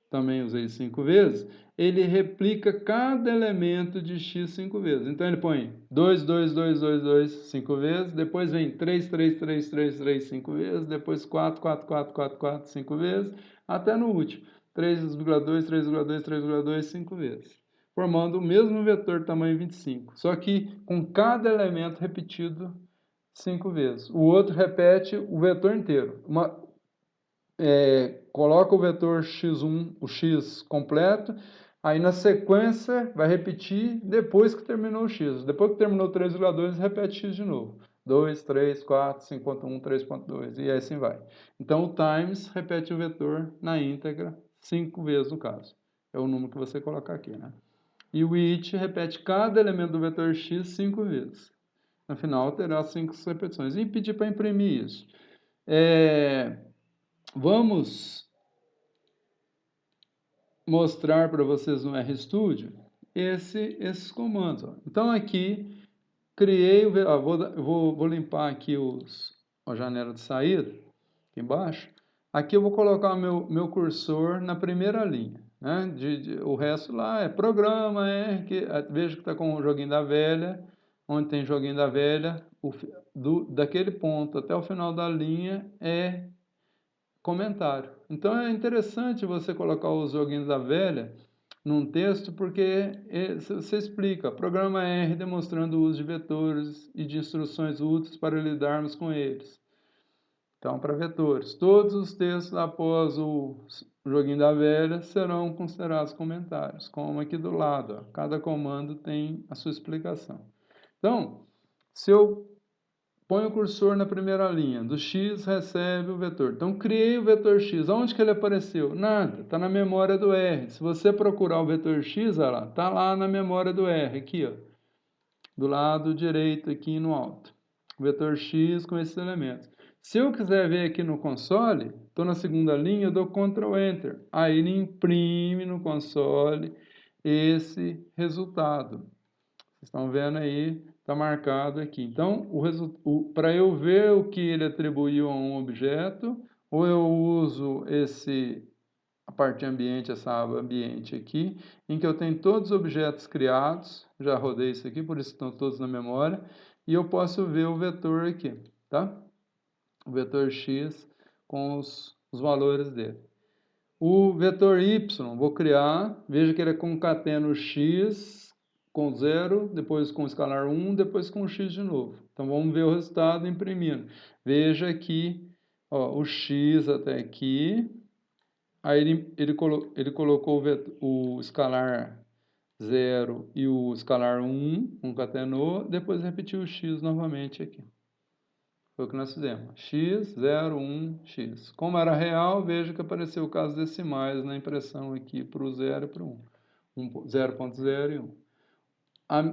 [SPEAKER 1] também usei 5 vezes, ele replica cada elemento de x 5 vezes. Então ele põe 2, 2, 2, 2, 2, 5 vezes, depois vem 3, 3, 3, 3, 3, 5 vezes, depois 4, 4, 4, 4, 4, 5 vezes, até no último, 3,2, 3,2, 3,2, 5 vezes, formando o mesmo vetor tamanho 25, só que com cada elemento repetido 5 vezes. O outro repete o vetor inteiro. Coloca o vetor x1, o x completo, aí na sequência vai repetir depois que terminou o x. Depois que terminou o 3,2, repete x de novo. 2, 3, 4, 5.1, 3.2 e assim vai. Então o times repete o vetor na íntegra 5 vezes no caso. É o número que você colocar aqui, né? E o it repete cada elemento do vetor x 5 vezes. No final terá 5 repetições. E pedir para imprimir isso. Vamos mostrar para vocês no RStudio esses comandos. Ó. Então aqui criei, vou limpar aqui a janela de saída, aqui embaixo. Aqui eu vou colocar meu cursor na primeira linha. Né? O resto lá é programa, veja que está com o joguinho da velha, onde tem joguinho da velha, daquele ponto até o final da linha é comentário. Então é interessante você colocar os joguinhos da velha num texto, porque você explica, programa R demonstrando o uso de vetores e de instruções úteis para lidarmos com eles. Então, para vetores, todos os textos após o joguinho da velha serão considerados comentários, como aqui do lado, ó, cada comando tem a sua explicação. Então, se eu põe o cursor na primeira linha, do x recebe o vetor. Então, criei o vetor x. Onde que ele apareceu? Nada, está na memória do R. Se você procurar o vetor x, olha lá, está lá na memória do R, aqui, ó, do lado direito, aqui no alto. O vetor x com esses elementos. Se eu quiser ver aqui no console, estou na segunda linha, eu dou Ctrl Enter. Aí ele imprime no console esse resultado. Vocês estão vendo aí, está marcado aqui. Então, para eu ver o que ele atribuiu a um objeto, ou eu uso a parte ambiente, essa aba ambiente aqui, em que eu tenho todos os objetos criados, já rodei isso aqui, por isso estão todos na memória, e eu posso ver o vetor aqui, tá? O vetor x com os valores dele. O vetor y, vou criar, veja que ele concatena o x com 0, depois com o escalar 1, depois com o x de novo. Então, vamos ver o resultado imprimindo. Veja aqui, ó, o x até aqui, aí ele colocou o escalar 0 e o escalar 1, concatenou, depois repetiu o x novamente aqui. Foi o que nós fizemos. X, 0, 1, X. Como era real, veja que apareceu o caso decimais na impressão aqui para o 0 e para o 1. 0.0 e 1.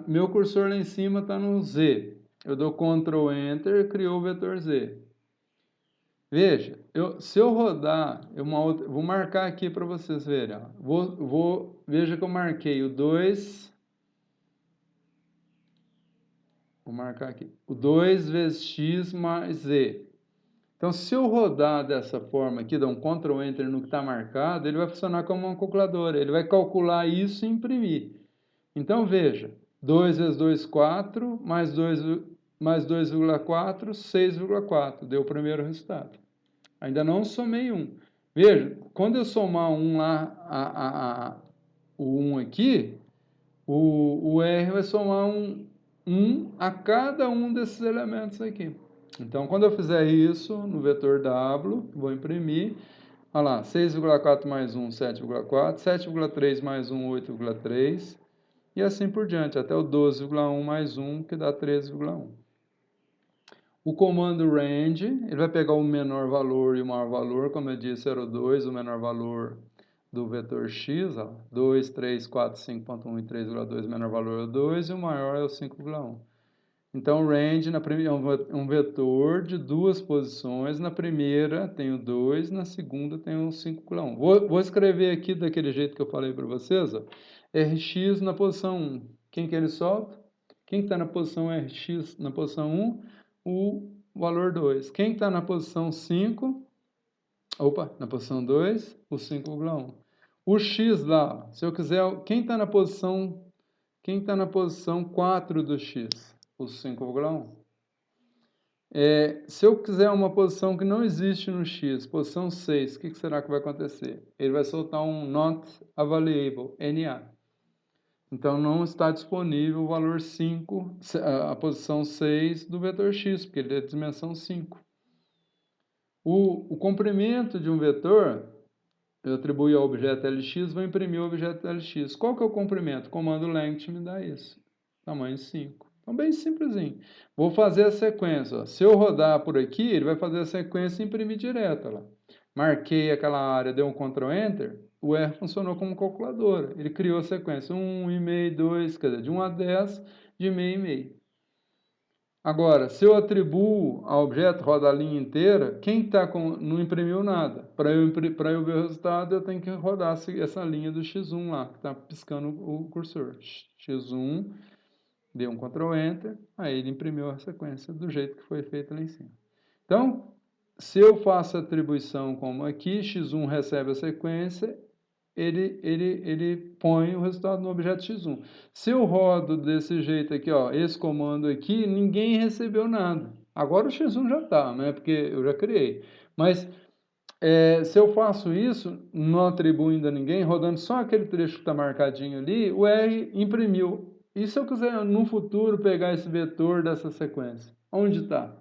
[SPEAKER 1] Meu cursor lá em cima está no Z. Eu dou Ctrl Enter, criou o vetor Z. Veja, se eu rodar, vou marcar aqui para vocês verem. Ó. Veja que eu marquei o 2. Vou marcar aqui. O 2 vezes x mais z. Então, se eu rodar dessa forma aqui, dar um Ctrl Enter no que está marcado, ele vai funcionar como uma calculadora. Ele vai calcular isso e imprimir. Então, veja. 2 vezes 2, 4, mais 2,4, 6,4. Deu o primeiro resultado. Ainda não somei 1. Veja, quando eu somar 1 lá, o 1 aqui, o R vai somar 1 a cada um desses elementos aqui. Então, quando eu fizer isso no vetor W, vou imprimir, olha lá, 6,4 mais 1, 7,4, 7,3 mais 1, 8,3, e assim por diante, até o 12,1 mais 1, que dá 13,1. O comando range, ele vai pegar o menor valor e o maior valor, como eu disse, era o 2, o menor valor do vetor x, ó, 2, 3, 4, 5.1 e 3,2, o menor valor é o 2 e o maior é o 5,1. Então, o range é um vetor de duas posições, na primeira tem o 2, na segunda tem o 5,1. Vou escrever aqui daquele jeito que eu falei para vocês, ó, Rx na posição 1. Quem que ele solta? Quem está na posição Rx na posição 1? O valor 2. Quem está na posição 5? Opa, na posição 2, o 5,1. O x lá, se eu quiser, quem está na posição 4 do x? O 5,1. Se eu quiser uma posição que não existe no x, posição 6, o que será que vai acontecer? Ele vai soltar um not available, NA. Então, não está disponível o valor 5, a posição 6 do vetor x, porque ele é de dimensão 5. O comprimento de um vetor, eu atribuo ao objeto LX, vou imprimir o objeto LX. Qual que é o comprimento? Comando length me dá isso, tamanho 5. Então, bem simplesinho. Vou fazer a sequência. Ó. Se eu rodar por aqui, ele vai fazer a sequência e imprimir direto. Lá. Marquei aquela área, dei um Ctrl Enter, o R funcionou como calculadora. Ele criou a sequência 1, 1,5, 2, quer dizer, de 1 a 10, de meio e meio. Agora, se eu atribuo ao objeto, roda a linha inteira, quem está não imprimiu nada. Para eu ver o resultado, eu tenho que rodar essa linha do X1 lá, que está piscando o cursor. X1, dei um Ctrl Enter, aí ele imprimiu a sequência do jeito que foi feito lá em cima. Então, se eu faço a atribuição como aqui, X1 recebe a sequência, ele põe o resultado no objeto X1. Se eu rodo desse jeito aqui, ó, esse comando aqui, ninguém recebeu nada. Agora o X1 já está, né? Porque eu já criei. Mas se eu faço isso, não atribuindo a ninguém, rodando só aquele trecho que está marcadinho ali, o R imprimiu. E se eu quiser, no futuro, pegar esse vetor dessa sequência? Onde está?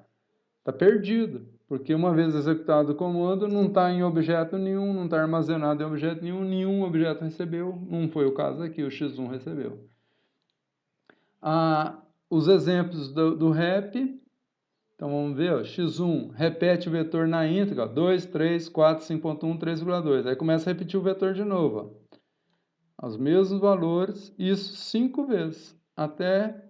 [SPEAKER 1] Está perdido. Porque uma vez executado o comando, não está em objeto nenhum, não está armazenado em objeto nenhum, nenhum objeto recebeu, não foi o caso aqui, o X1 recebeu. Os exemplos do rep, então vamos ver, ó, X1 repete o vetor na íntegra, ó, 2, 3, 4, 5.1, 3,2, aí começa a repetir o vetor de novo, ó, os mesmos valores, isso 5 vezes, até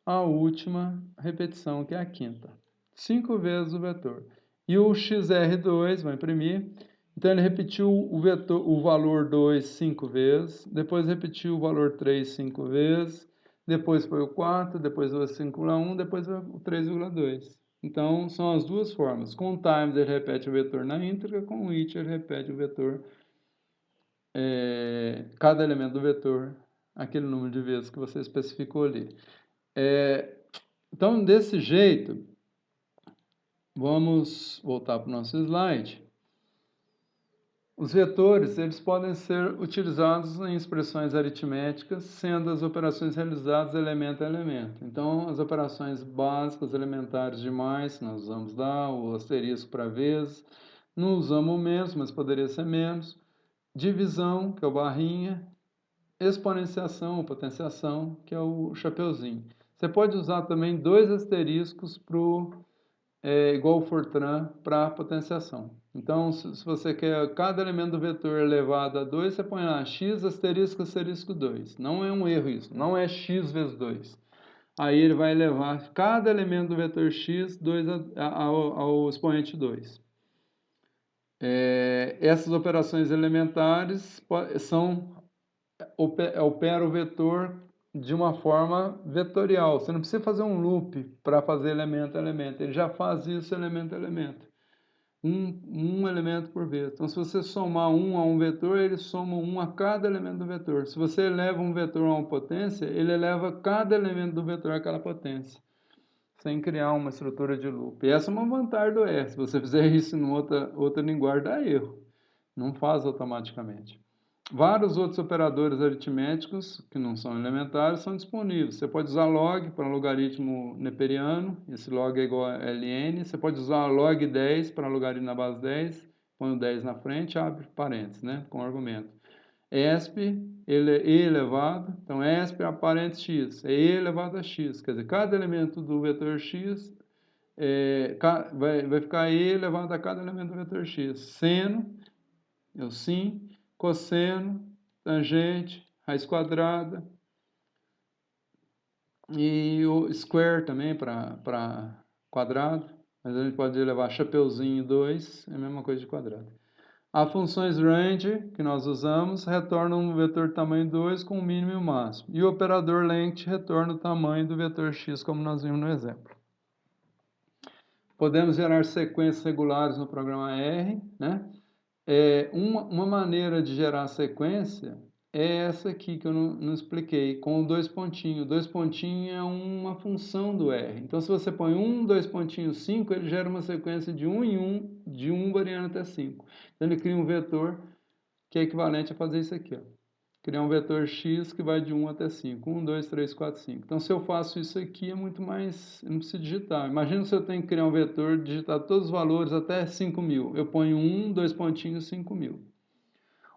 [SPEAKER 1] a última repetição, que é a quinta. 5 vezes o vetor. E o XR2, vai imprimir, então ele repetiu o valor 2 5 vezes, depois repetiu o valor 3 5 vezes, depois foi o 4, depois o 5,1, depois o 3,2. Então, são as duas formas. Com o times ele repete o vetor na íntegra, com o each ele repete o vetor, cada elemento do vetor, aquele número de vezes que você especificou ali. Então, desse jeito, vamos voltar para o nosso slide. Os vetores, eles podem ser utilizados em expressões aritméticas, sendo as operações realizadas elemento a elemento. Então, as operações básicas, elementares de mais, nós usamos lá, o asterisco para vezes, não usamos o menos, mas poderia ser menos. Divisão, que é o barrinha, exponenciação ou potenciação, que é o chapeuzinho. Você pode usar também 2 asteriscos para o é igual ao Fortran para potenciação. Então, se você quer cada elemento do vetor elevado a 2, você põe lá x asterisco asterisco 2. Não é um erro isso, não é x vezes 2. Aí ele vai elevar cada elemento do vetor x ao expoente 2. Essas operações elementares opera o vetor de uma forma vetorial. Você não precisa fazer um loop para fazer elemento a elemento. Ele já faz isso elemento a elemento. Um elemento por vez. Então, se você somar um a um vetor, ele soma um a cada elemento do vetor. Se você eleva um vetor a uma potência, ele eleva cada elemento do vetor àquela potência, sem criar uma estrutura de loop. E essa é uma vantagem do R. Se você fizer isso em outra linguagem, dá erro. Não faz automaticamente. Vários outros operadores aritméticos, que não são elementares, são disponíveis. Você pode usar log para logaritmo neperiano, esse log é igual a ln. Você pode usar log 10 para logaritmo na base 10, põe o 10 na frente, abre parênteses, né, com argumento. Esp, ele é e elevado, então esp a parênteses x, é e elevado a x, quer dizer, cada elemento do vetor x vai ficar e elevado a cada elemento do vetor x. Seno, é o sin, cosseno, tangente, raiz quadrada, e o square também para quadrado, mas a gente pode levar chapeuzinho 2, é a mesma coisa de quadrado. As funções range, que nós usamos, retornam um vetor tamanho 2 com o mínimo e o máximo. E o operador length retorna o tamanho do vetor x, como nós vimos no exemplo. Podemos gerar sequências regulares no programa R, né? Uma maneira de gerar sequência é essa aqui que eu não expliquei, com dois pontinhos. Dois pontinhos é uma função do R. Então, se você põe 1, 2 pontinhos, 5, ele gera uma sequência de 1 em 1, de 1 variando até 5. Então, ele cria um vetor que é equivalente a fazer isso aqui, ó. Criar um vetor x que vai de 1 até 5. 1, 2, 3, 4, 5. Então, se eu faço isso aqui, é muito mais... Eu não preciso digitar. Imagina se eu tenho que criar um vetor, digitar todos os valores até 5.000. Eu ponho 1, 2 pontinhos, 5.000.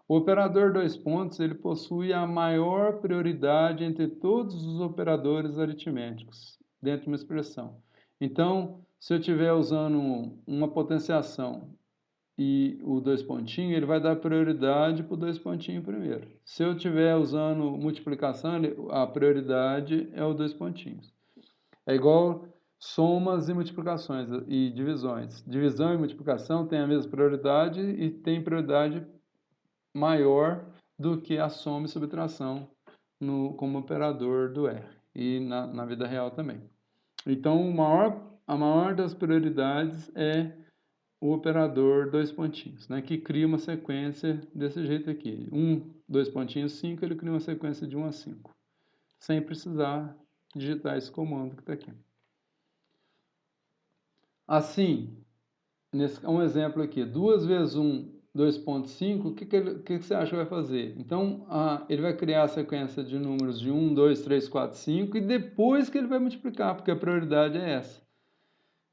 [SPEAKER 1] O operador dois pontos, ele possui a maior prioridade entre todos os operadores aritméticos, dentro de uma expressão. Então, se eu estiver usando uma potenciação e o dois pontinhos, ele vai dar prioridade para o dois pontinhos primeiro. Se eu estiver usando multiplicação, a prioridade é o dois pontinhos. É igual somas e multiplicações e divisões. Divisão e multiplicação têm a mesma prioridade e tem prioridade maior do que a soma e subtração como operador do R e na vida real também. Então, a maior das prioridades é o operador dois pontinhos, né, que cria uma sequência desse jeito aqui. 1, 2 pontinhos, 5, ele cria uma sequência de 1 a 5, sem precisar digitar esse comando que está aqui. Assim, um exemplo aqui, 2 vezes 1, 2.5, o que você acha que vai fazer? Então, ele vai criar a sequência de números de 1, 2, 3, 4, 5, e depois que ele vai multiplicar, porque a prioridade é essa.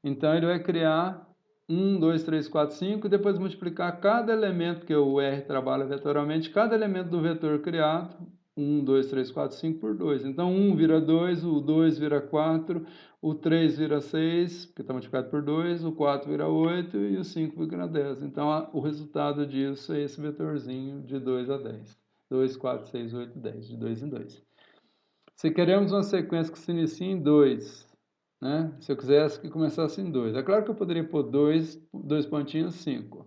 [SPEAKER 1] Então, ele vai criar 1, 2, 3, 4, 5, e depois multiplicar cada elemento, porque o R trabalha vetorialmente, cada elemento do vetor criado, 1, 2, 3, 4, 5 por 2. Então, 1 vira 2, o 2 vira 4, o 3 vira 6, porque está multiplicado por 2, o 4 vira 8 e o 5 vira 10. Então, o resultado disso é esse vetorzinho de 2 a 10. 2, 4, 6, 8, 10, de 2 em 2. Se queremos uma sequência que se inicie em 2, né? Se eu quisesse que começasse em 2. É claro que eu poderia pôr 2 pontinhos, 5.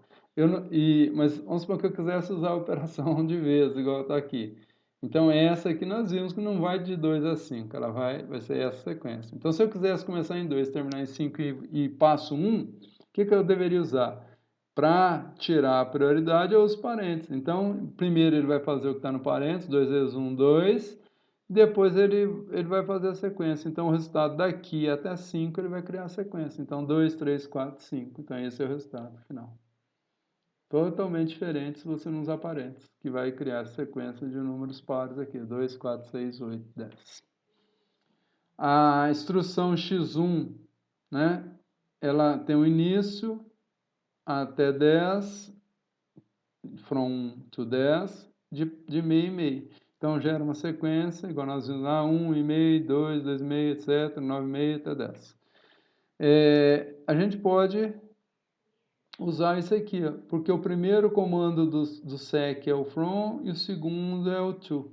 [SPEAKER 1] Mas vamos supor que eu quisesse usar a operação de vezes, igual está aqui. Então, essa aqui nós vimos que não vai de 2 a 5, ela vai ser essa sequência. Então, se eu quisesse começar em 2, terminar em 5 e passo 1, o que eu deveria usar? Para tirar a prioridade, eu uso parênteses. Então, primeiro ele vai fazer o que está no parênteses, 2 vezes 1, 2. Depois ele vai fazer a sequência. Então, o resultado daqui até 5, ele vai criar a sequência. Então, 2, 3, 4, 5. Então, esse é o resultado final. Totalmente diferente se você não usar parênteses, que vai criar a sequência de números pares aqui. 2, 4, 6, 8, 10. A instrução x1, né? Ela tem um início até 10, from to 10, de meio e meio. Então, gera uma sequência, igual nós vimos lá, 1,5, 2, 2,5, etc., 9,5 até 10. A gente pode usar isso aqui, ó, porque o primeiro comando do sec é o from e o segundo é o to,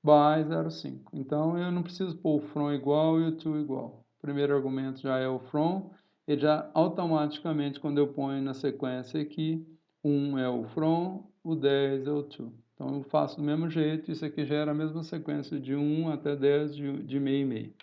[SPEAKER 1] by 0,5. Então, eu não preciso pôr o from igual e o to igual. O primeiro argumento já é o from, ele já automaticamente, quando eu ponho na sequência aqui, 1 é o from, o 10 é o to. Então, eu faço do mesmo jeito, isso aqui gera a mesma sequência de 1 até 10 de meio e meio.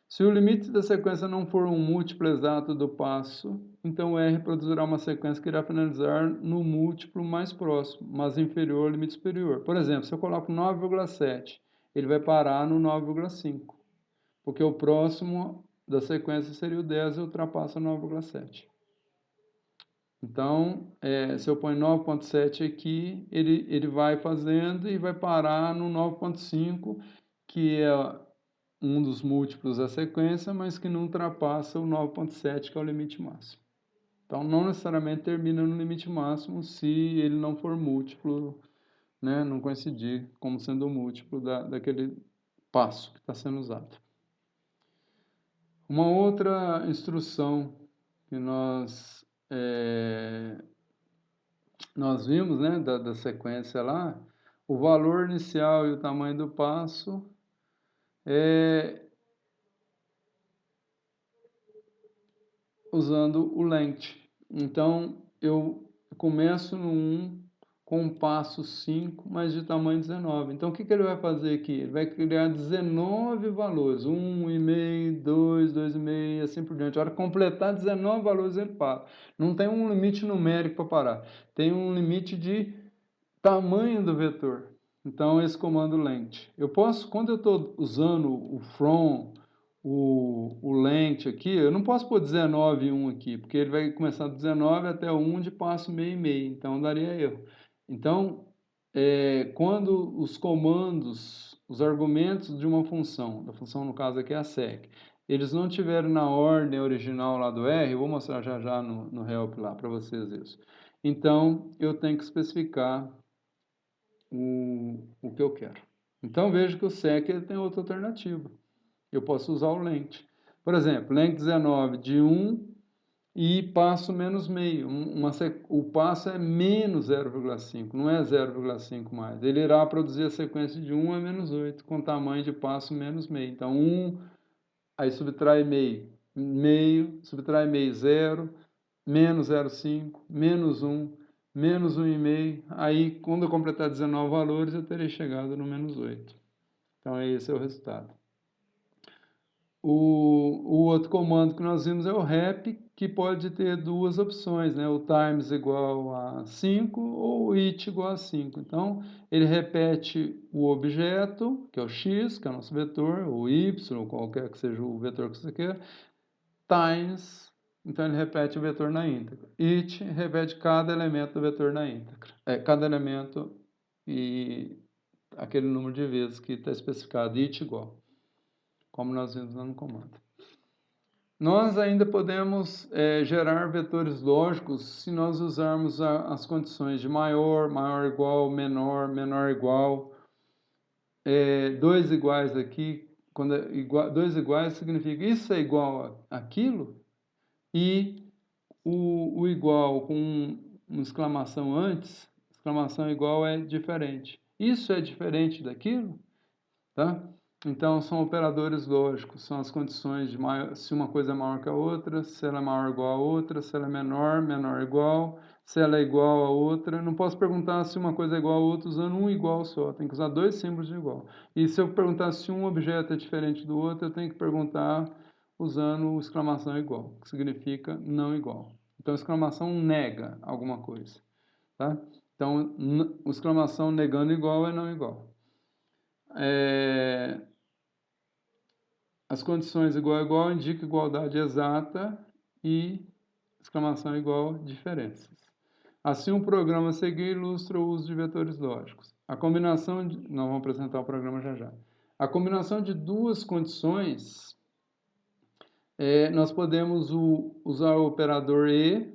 [SPEAKER 1] Se o limite da sequência não for um múltiplo exato do passo, então R produzirá uma sequência que irá finalizar no múltiplo mais próximo, mas inferior ao limite superior. Por exemplo, se eu coloco 9,7, ele vai parar no 9,5, porque o próximo da sequência seria o 10 e ultrapassa 9,7. Então, se eu ponho 9,7 aqui, ele vai fazendo e vai parar no 9,5, que é um dos múltiplos da sequência, mas que não ultrapassa o 9,7, que é o limite máximo. Então, não necessariamente termina no limite máximo se ele não for múltiplo, né, não coincidir como sendo o múltiplo daquele passo que está sendo usado. Uma outra instrução que nós vimos, né, da sequência lá, o valor inicial e o tamanho do passo usando o length. Então, eu começo no 1 com um passo 5, mas de tamanho 19. Então, o que ele vai fazer aqui? Ele vai criar 19 valores, 1,5, 2, 2,5, assim por diante. A hora que completar 19 valores, ele para. Não tem um limite numérico para parar. Tem um limite de tamanho do vetor. Então, esse comando length. Eu posso, quando eu estou usando o from, o length aqui, eu não posso pôr 19 e 1 aqui, porque ele vai começar do 19 até o 1 de passo meio e meio, então daria erro. Então, quando os comandos, os argumentos de uma função, da função no caso aqui é a sec, eles não tiverem na ordem original lá do R, eu vou mostrar já já no help lá para vocês isso. Então, eu tenho que especificar o que eu quero. Então, vejo que o sec ele tem outra alternativa. Eu posso usar o length. Por exemplo, length 19 de 1 e passo menos meio. O passo é menos 0,5, não é 0,5 mais. Ele irá produzir a sequência de 1 a menos 8, com tamanho de passo menos meio. Então, 1, aí subtrai meio, meio, subtrai meio, 0, menos 0,5, menos 1, menos 1,5. Aí, quando eu completar 19 valores, eu terei chegado no menos 8. Então, esse é o resultado. O outro comando que nós vimos é o rep, que pode ter duas opções, né? O times igual a 5 ou o it igual a 5. Então, ele repete o objeto, que é o x, que é o nosso vetor, o y, qualquer que seja o vetor que você quer, times, então ele repete o vetor na íntegra. It repete cada elemento do vetor na íntegra. Cada elemento e aquele número de vezes que está especificado, it igual, como nós vimos lá no comando. Nós ainda podemos gerar vetores lógicos se nós usarmos as condições de maior, maior igual, menor, menor igual. Dois iguais aqui, quando dois iguais significa isso é igual àquilo, e o igual com uma exclamação antes, exclamação igual é diferente. Isso é diferente daquilo, tá? Então, são operadores lógicos, são as condições de maior, se uma coisa é maior que a outra, se ela é maior ou igual a outra, se ela é menor, menor ou igual, se ela é igual a outra. Não posso perguntar se uma coisa é igual a outra usando um igual só, tem que usar dois símbolos de igual. E se eu perguntar se um objeto é diferente do outro, eu tenho que perguntar usando exclamação igual, que significa não igual. Então, exclamação nega alguma coisa, tá? Então, exclamação negando igual é não igual. As condições igual a igual indicam igualdade exata e exclamação igual diferenças. Assim, o programa a seguir ilustra o uso de vetores lógicos. A combinação de... Nós vamos apresentar o programa já já. A combinação de duas condições, nós podemos usar o operador e,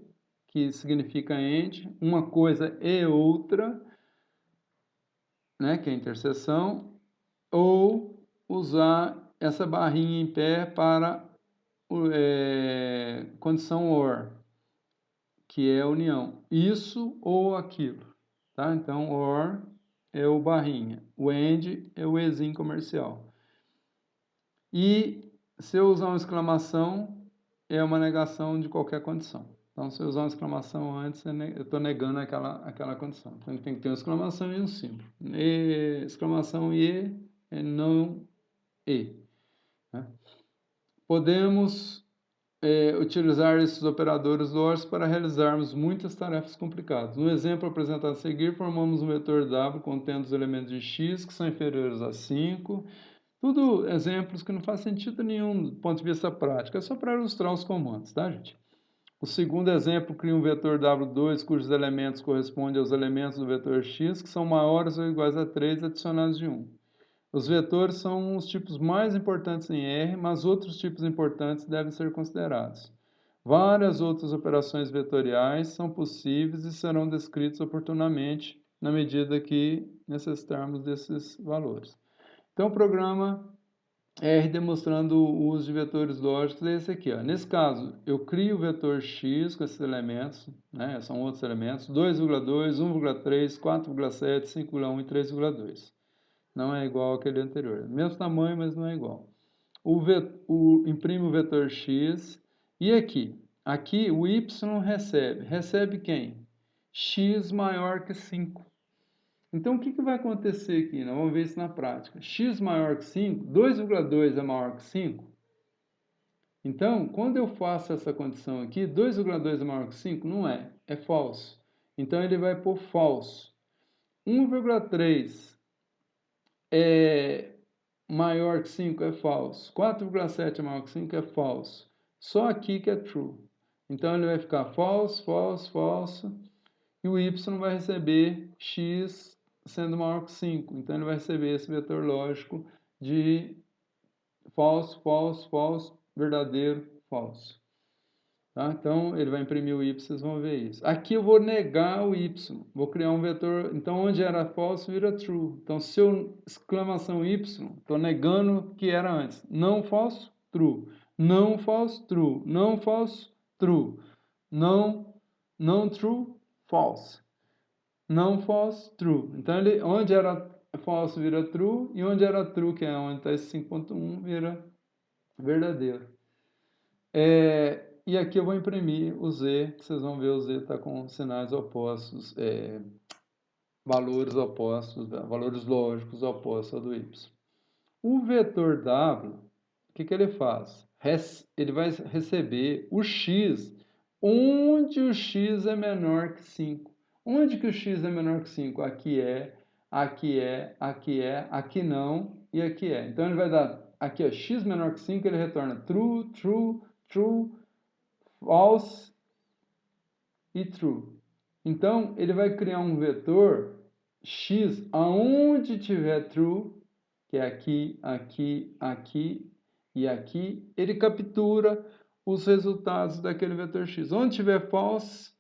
[SPEAKER 1] que significa and, uma coisa e outra, né, que é a interseção, ou usar essa barrinha em pé para condição OR, que é a união, isso ou aquilo, tá? Então, OR é o barrinha, o AND é o EZIM comercial. E se eu usar uma exclamação, é uma negação de qualquer condição. Então, se eu usar uma exclamação antes, eu estou negando aquela condição. Então, tem que ter uma exclamação e um símbolo. Exclamação e é não e. Né? Podemos utilizar esses operadores lógicos para realizarmos muitas tarefas complicadas. No exemplo apresentado a seguir, formamos um vetor W contendo os elementos de x que são inferiores a 5. Tudo exemplos que não faz sentido nenhum do ponto de vista prático, é só para ilustrar os comandos, tá, gente? O segundo exemplo cria um vetor W2 cujos elementos correspondem aos elementos do vetor x que são maiores ou iguais a 3 adicionados de 1. Os vetores são os tipos mais importantes em R, mas outros tipos importantes devem ser considerados. Várias outras operações vetoriais são possíveis e serão descritas oportunamente na medida que necessitarmos desses valores. Então, o programa R demonstrando o uso de vetores lógicos é esse aqui. Ó. Nesse caso, eu crio o vetor x com esses elementos, né? São outros elementos, 2,2, 1,3, 4,7, 5,1 e 3,2. Não é igual àquele anterior. Mesmo tamanho, mas não é igual. Imprime o vetor x. E aqui? Aqui o y recebe. Recebe quem? X maior que 5. Então, o que vai acontecer aqui? Nós vamos ver isso na prática. X maior que 5, 2,2 é maior que 5. Então, quando eu faço essa condição aqui, 2,2 é maior que 5? Não é, é falso. Então, ele vai pôr falso. 1,3 é maior que 5 é falso. 4,7 é maior que 5 é falso. Só aqui que é true. Então, ele vai ficar false, false, false. E o y vai receber x sendo maior que 5. Então, ele vai receber esse vetor lógico de false, false, false, verdadeiro, falso. Tá? Então, ele vai imprimir o y, vocês vão ver isso. Aqui eu vou negar o y. Vou criar um vetor. Então, onde era false, vira true. Então, se eu exclamação y, estou negando o que era antes. Não false, true. Não false, true. Não false, true. Não true, false. Não false, true. Então, onde era false vira true, e onde era true, que é onde está esse 5.1, vira verdadeiro. E aqui eu vou imprimir o z, vocês vão ver o z está com sinais opostos, valores opostos, valores lógicos opostos ao do y. O vetor w, o que ele faz? Ele vai receber o x onde o x é menor que 5. Onde que o x é menor que 5? Aqui é, aqui é, aqui é, aqui não e aqui é. Então, ele vai dar, aqui é x menor que 5, ele retorna true, true, true, false e true. Então, ele vai criar um vetor x aonde tiver true, que é aqui, aqui, aqui e aqui, ele captura os resultados daquele vetor x. Onde tiver false,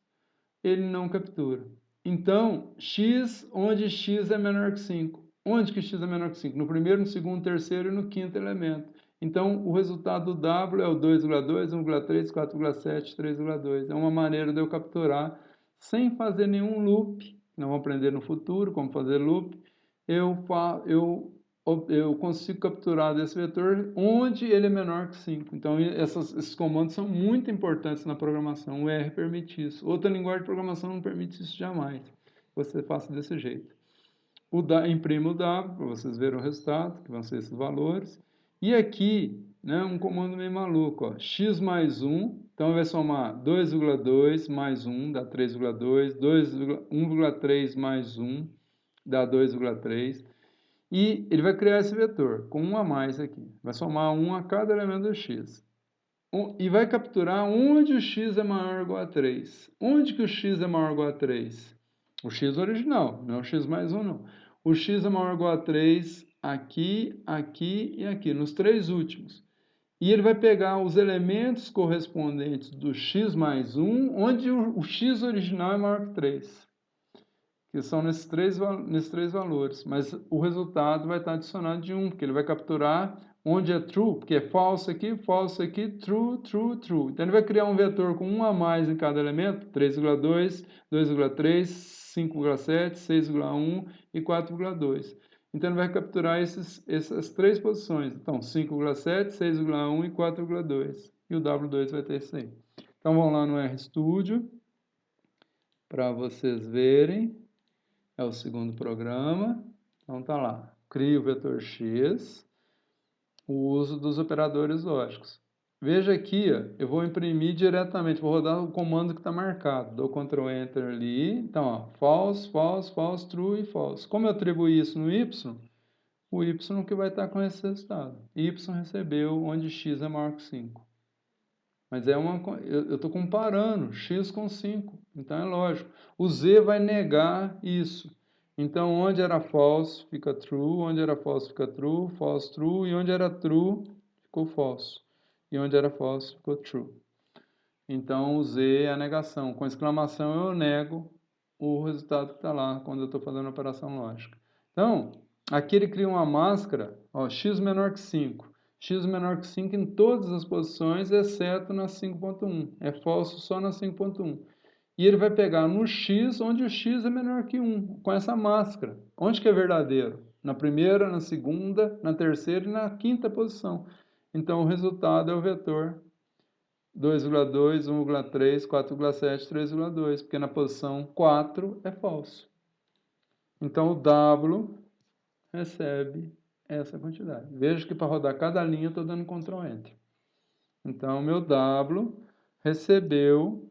[SPEAKER 1] ele não captura. Então, x, onde x é menor que 5. Onde que x é menor que 5? No primeiro, no segundo, terceiro e no quinto elemento. Então, o resultado do W é o 2,2, 1,3, 4,7, 3,2. É uma maneira de eu capturar sem fazer nenhum loop. Nós vamos aprender no futuro como fazer loop. Eu consigo capturar desse vetor onde ele é menor que 5. Então, esses comandos são muito importantes na programação. O R permite isso. Outra linguagem de programação não permite isso jamais. Você faça desse jeito. Imprima o W para vocês verem o resultado, que vão ser esses valores. E aqui, né, um comando meio maluco. Ó, x mais 1, então vai somar 2,2 mais 1 dá 3,2, 1,3 mais 1 dá 2,3. E ele vai criar esse vetor com 1 a mais aqui. Vai somar 1 a cada elemento do x. E vai capturar onde o x é maior ou igual a 3. Onde que o x é maior ou igual a 3? O x original, não é o x mais 1, não. O x é maior ou igual a 3 aqui, aqui e aqui, nos três últimos. E ele vai pegar os elementos correspondentes do x mais 1, onde o x original é maior que 3. Que são nesses três valores, mas o resultado vai estar adicionado de 1, porque ele vai capturar onde é true, porque é false aqui, true, true, true. Então, ele vai criar um vetor com 1 a mais em cada elemento, 3,2, 2,3, 5,7, 6,1 e 4,2. Então, ele vai capturar essas três posições. Então, 5,7, 6,1 e 4,2. E o W2 vai ter isso aí. Então, vamos lá no RStudio, para vocês verem. É o segundo programa. Então, tá lá. Crio o vetor X, o uso dos operadores lógicos. Veja aqui, ó, eu vou imprimir diretamente, vou rodar o comando que está marcado. Dou Ctrl Enter ali. Então, ó, false, false, false, true e false. Como eu atribuí isso no Y, o Y que vai estar com esse resultado. Y recebeu onde X é maior que 5. Mas eu estou comparando X com 5, então é lógico. O Z vai negar isso. Então, onde era false, fica true, onde era false, fica true, false, true, e onde era true, ficou false. E onde era false, ficou true. Então, o Z é a negação. Com exclamação, eu nego o resultado que está lá, quando eu estou fazendo a operação lógica. Então, aqui ele cria uma máscara, ó, X menor que 5. X menor que 5 em todas as posições, exceto na 5.1. É falso só na 5.1. E ele vai pegar no X, onde o X é menor que 1, com essa máscara. Onde que é verdadeiro? Na primeira, na segunda, na terceira e na quinta posição. Então, o resultado é o vetor 2,2, 1,3, 4,7, 3,2, porque na posição 4 é falso. Então, o W recebe essa quantidade. Veja que para rodar cada linha eu estou dando Ctrl Enter. Então, o meu W recebeu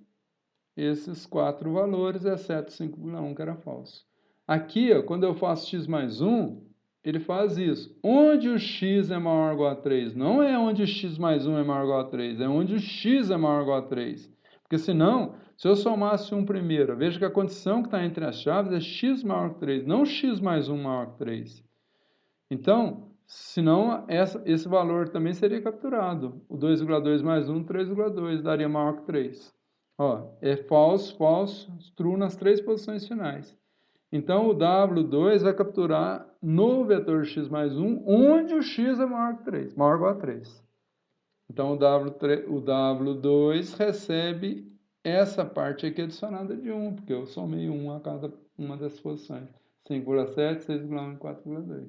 [SPEAKER 1] esses 4 valores, exceto 5,1 que era falso. Aqui, ó, quando eu faço x mais 1, ele faz isso. Onde o x é maior ou igual a 3? Não é onde o x mais 1 é maior ou igual a 3, é onde o x é maior ou igual a 3. Porque senão, se eu somasse 1 primeiro, veja que a condição que está entre as chaves é x maior que 3, não x mais 1 maior que 3. Então, senão esse valor também seria capturado. O 2,2 mais 1, 3,2, daria maior que 3. Ó, é false, false, true nas três posições finais. Então, o W2 vai capturar no vetor x mais 1, onde o x é maior que 3, maior ou igual a 3. Então, o W2 recebe essa parte aqui adicionada de 1, porque eu somei 1 a cada uma das posições. 5,7, 6,1 e 4,2.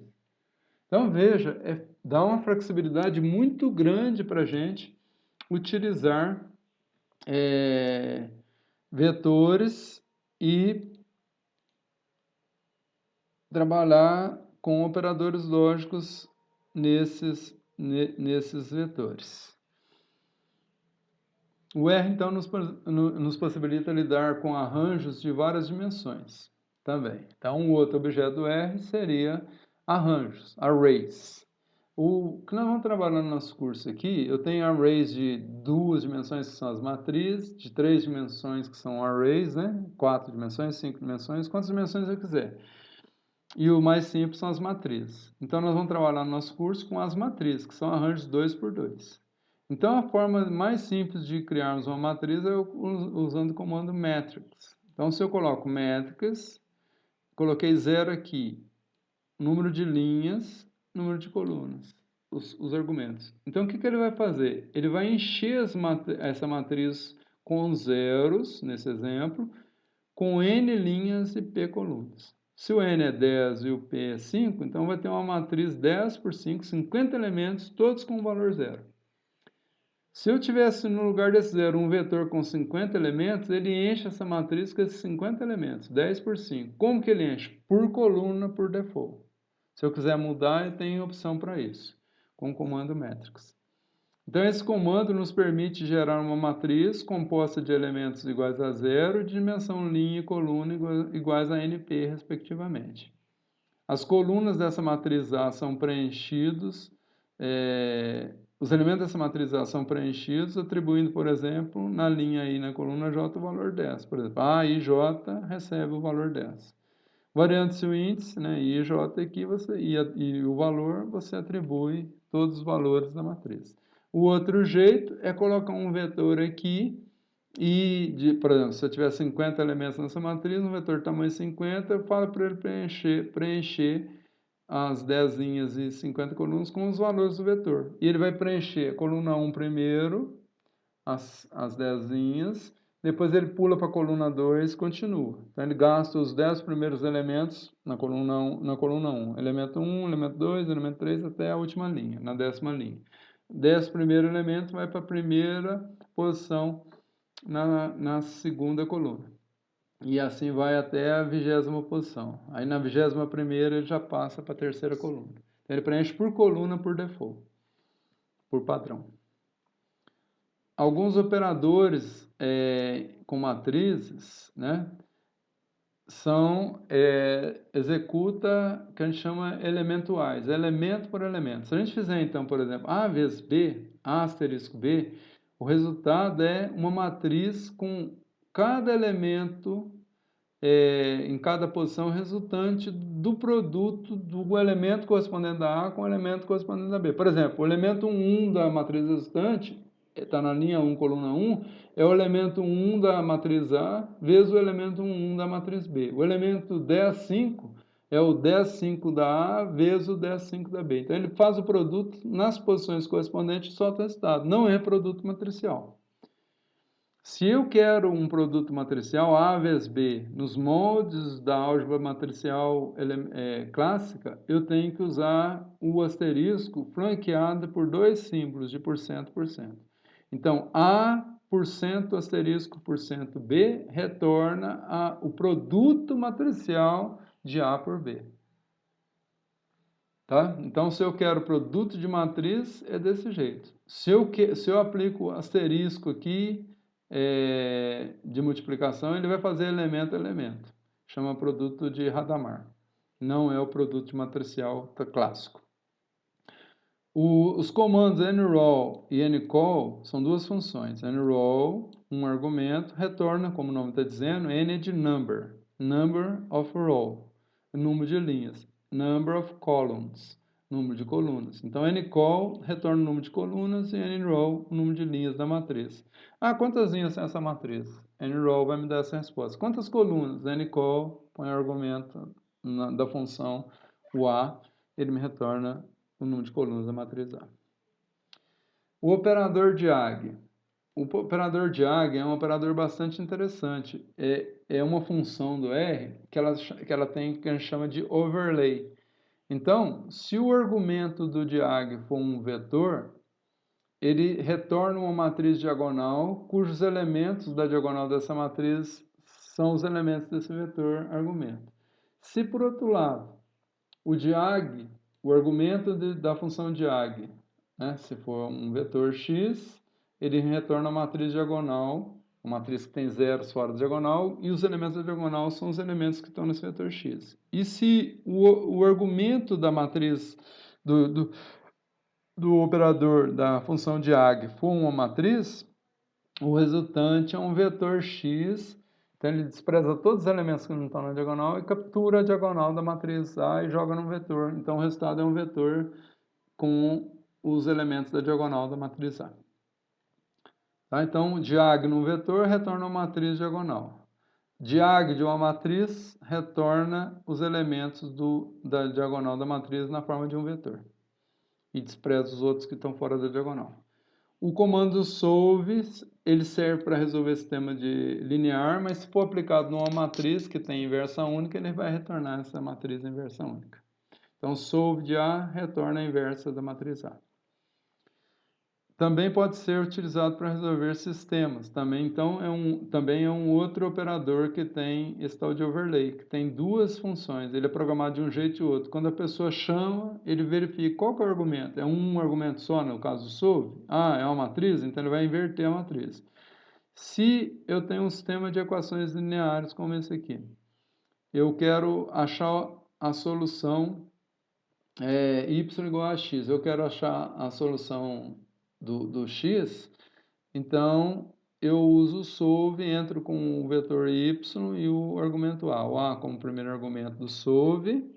[SPEAKER 1] Então, veja, dá uma flexibilidade muito grande para a gente utilizar vetores e trabalhar com operadores lógicos nesses vetores. O R, então, nos possibilita lidar com arranjos de várias dimensões também. Então, um outro objeto do R seria arranjos, arrays. O que nós vamos trabalhar no nosso curso aqui, eu tenho arrays de 2 dimensões, que são as matrizes, de 3 dimensões, que são arrays, né? 4 dimensões, 5 dimensões, quantas dimensões eu quiser. E o mais simples são as matrizes. Então, nós vamos trabalhar no nosso curso com as matrizes, que são arranjos 2x2. Então, a forma mais simples de criarmos uma matriz é usando o comando matrix. Então, se eu coloco matrix, coloquei 0 aqui, número de linhas, número de colunas, os argumentos. Então, o que ele vai fazer? Ele vai encher essa matriz com zeros, nesse exemplo, com n linhas e p colunas. Se o n é 10 e o p é 5, então vai ter uma matriz 10 por 5, 50 elementos, todos com valor zero. Se eu tivesse no lugar desse zero um vetor com 50 elementos, ele enche essa matriz com esses 50 elementos, 10 por 5. Como que ele enche? Por coluna, por default. Se eu quiser mudar, eu tenho opção para isso, com o comando matrix. Então, esse comando nos permite gerar uma matriz composta de elementos iguais a zero, de dimensão linha e coluna iguais a NP, respectivamente. As colunas dessa matriz A são preenchidos, os elementos dessa matriz A são preenchidos, atribuindo, por exemplo, na linha I, na coluna J, o valor 10. Por exemplo, A e J recebe o valor 10. Variando-se o índice, né, I e J aqui, e o valor, você atribui todos os valores da matriz. O outro jeito é colocar um vetor aqui e, por exemplo, se eu tiver 50 elementos nessa matriz, um vetor tamanho 50, eu falo para ele preencher as 10 linhas e 50 colunas com os valores do vetor. E ele vai preencher a coluna 1 primeiro, as 10 linhas, depois ele pula para a coluna 2 e continua. Então ele gasta os 10 primeiros elementos na coluna 1. Elemento 1, elemento 2, elemento 3 até a última linha, na 10ª linha. 10 primeiro elemento vai para a primeira posição na segunda coluna. E assim vai até a 20ª posição. Aí na 21ª ele já passa para a terceira coluna. Então ele preenche por coluna por default, por padrão. Alguns operadores com matrizes, né, executa o que a gente chama elementuais, elemento por elemento. Se a gente fizer então, por exemplo, A vezes B, A asterisco B, o resultado é uma matriz com cada elemento em cada posição resultante do produto do elemento correspondente a A com o elemento correspondente a B. Por exemplo, o elemento 1 da matriz resultante está na linha 1, coluna 1, é o elemento 1 da matriz A vezes o elemento 1 da matriz B. O elemento 10,5 é o 10,5 da A vezes o 10,5 da B. Então, ele faz o produto nas posições correspondentes e solta o resultado. Não é produto matricial. Se eu quero um produto matricial A vezes B nos moldes da álgebra matricial clássica, eu tenho que usar o asterisco flanqueado por 2 símbolos de porcento. Então, A % asterisco % B retorna o produto matricial de A por B. Tá? Então, se eu quero produto de matriz, é desse jeito. Se eu aplico asterisco aqui, de multiplicação, ele vai fazer elemento a elemento. Chama produto de Hadamard. Não é o produto de matricial clássico. Os comandos nroll e ncall são duas funções. Nroll, um argumento, retorna, como o nome está dizendo, n de number, number of row, número de linhas, number of columns, número de colunas. Então, ncall retorna o número de colunas e nroll o número de linhas da matriz. Quantas linhas tem essa matriz? Nroll vai me dar essa resposta. Quantas colunas? Ncall põe o argumento da função o A, ele me retorna o número de colunas da matriz A. O operador de AG. O operador de AG é um operador bastante interessante. É uma função do R que ela tem que a gente chama de overlay. Então, se o argumento do diag for um vetor, ele retorna uma matriz diagonal cujos elementos da diagonal dessa matriz são os elementos desse vetor argumento. Se, por outro lado, o argumento da função diag, né, se for um vetor x, ele retorna a matriz diagonal, uma matriz que tem zeros fora da diagonal, e os elementos da diagonal são os elementos que estão nesse vetor x. E se o argumento da matriz do operador da função diag for uma matriz, o resultante é um vetor x. Então, ele despreza todos os elementos que não estão na diagonal e captura a diagonal da matriz A e joga num vetor. Então, o resultado é um vetor com os elementos da diagonal da matriz A. Tá? Então, diag num vetor retorna uma matriz diagonal. Diag de uma matriz retorna os elementos da diagonal da matriz na forma de um vetor. E despreza os outros que estão fora da diagonal. O comando solve, ele serve para resolver sistema de linear, mas se for aplicado numa matriz que tem inversa única, ele vai retornar essa matriz inversa única. Então, solve de A retorna a inversa da matriz A. Também pode ser utilizado para resolver sistemas. Também é um outro operador que tem esse tal de overlay, que tem duas funções. Ele é programado de um jeito e de outro. Quando a pessoa chama, ele verifica qual que é o argumento. É um argumento só, no caso do solve? É uma matriz? Então ele vai inverter a matriz. Se eu tenho um sistema de equações lineares como esse aqui, eu quero achar a solução y igual a x. Eu quero achar a solução do x, então eu uso o solve, entro com o vetor y e o argumento a. O a como primeiro argumento do solve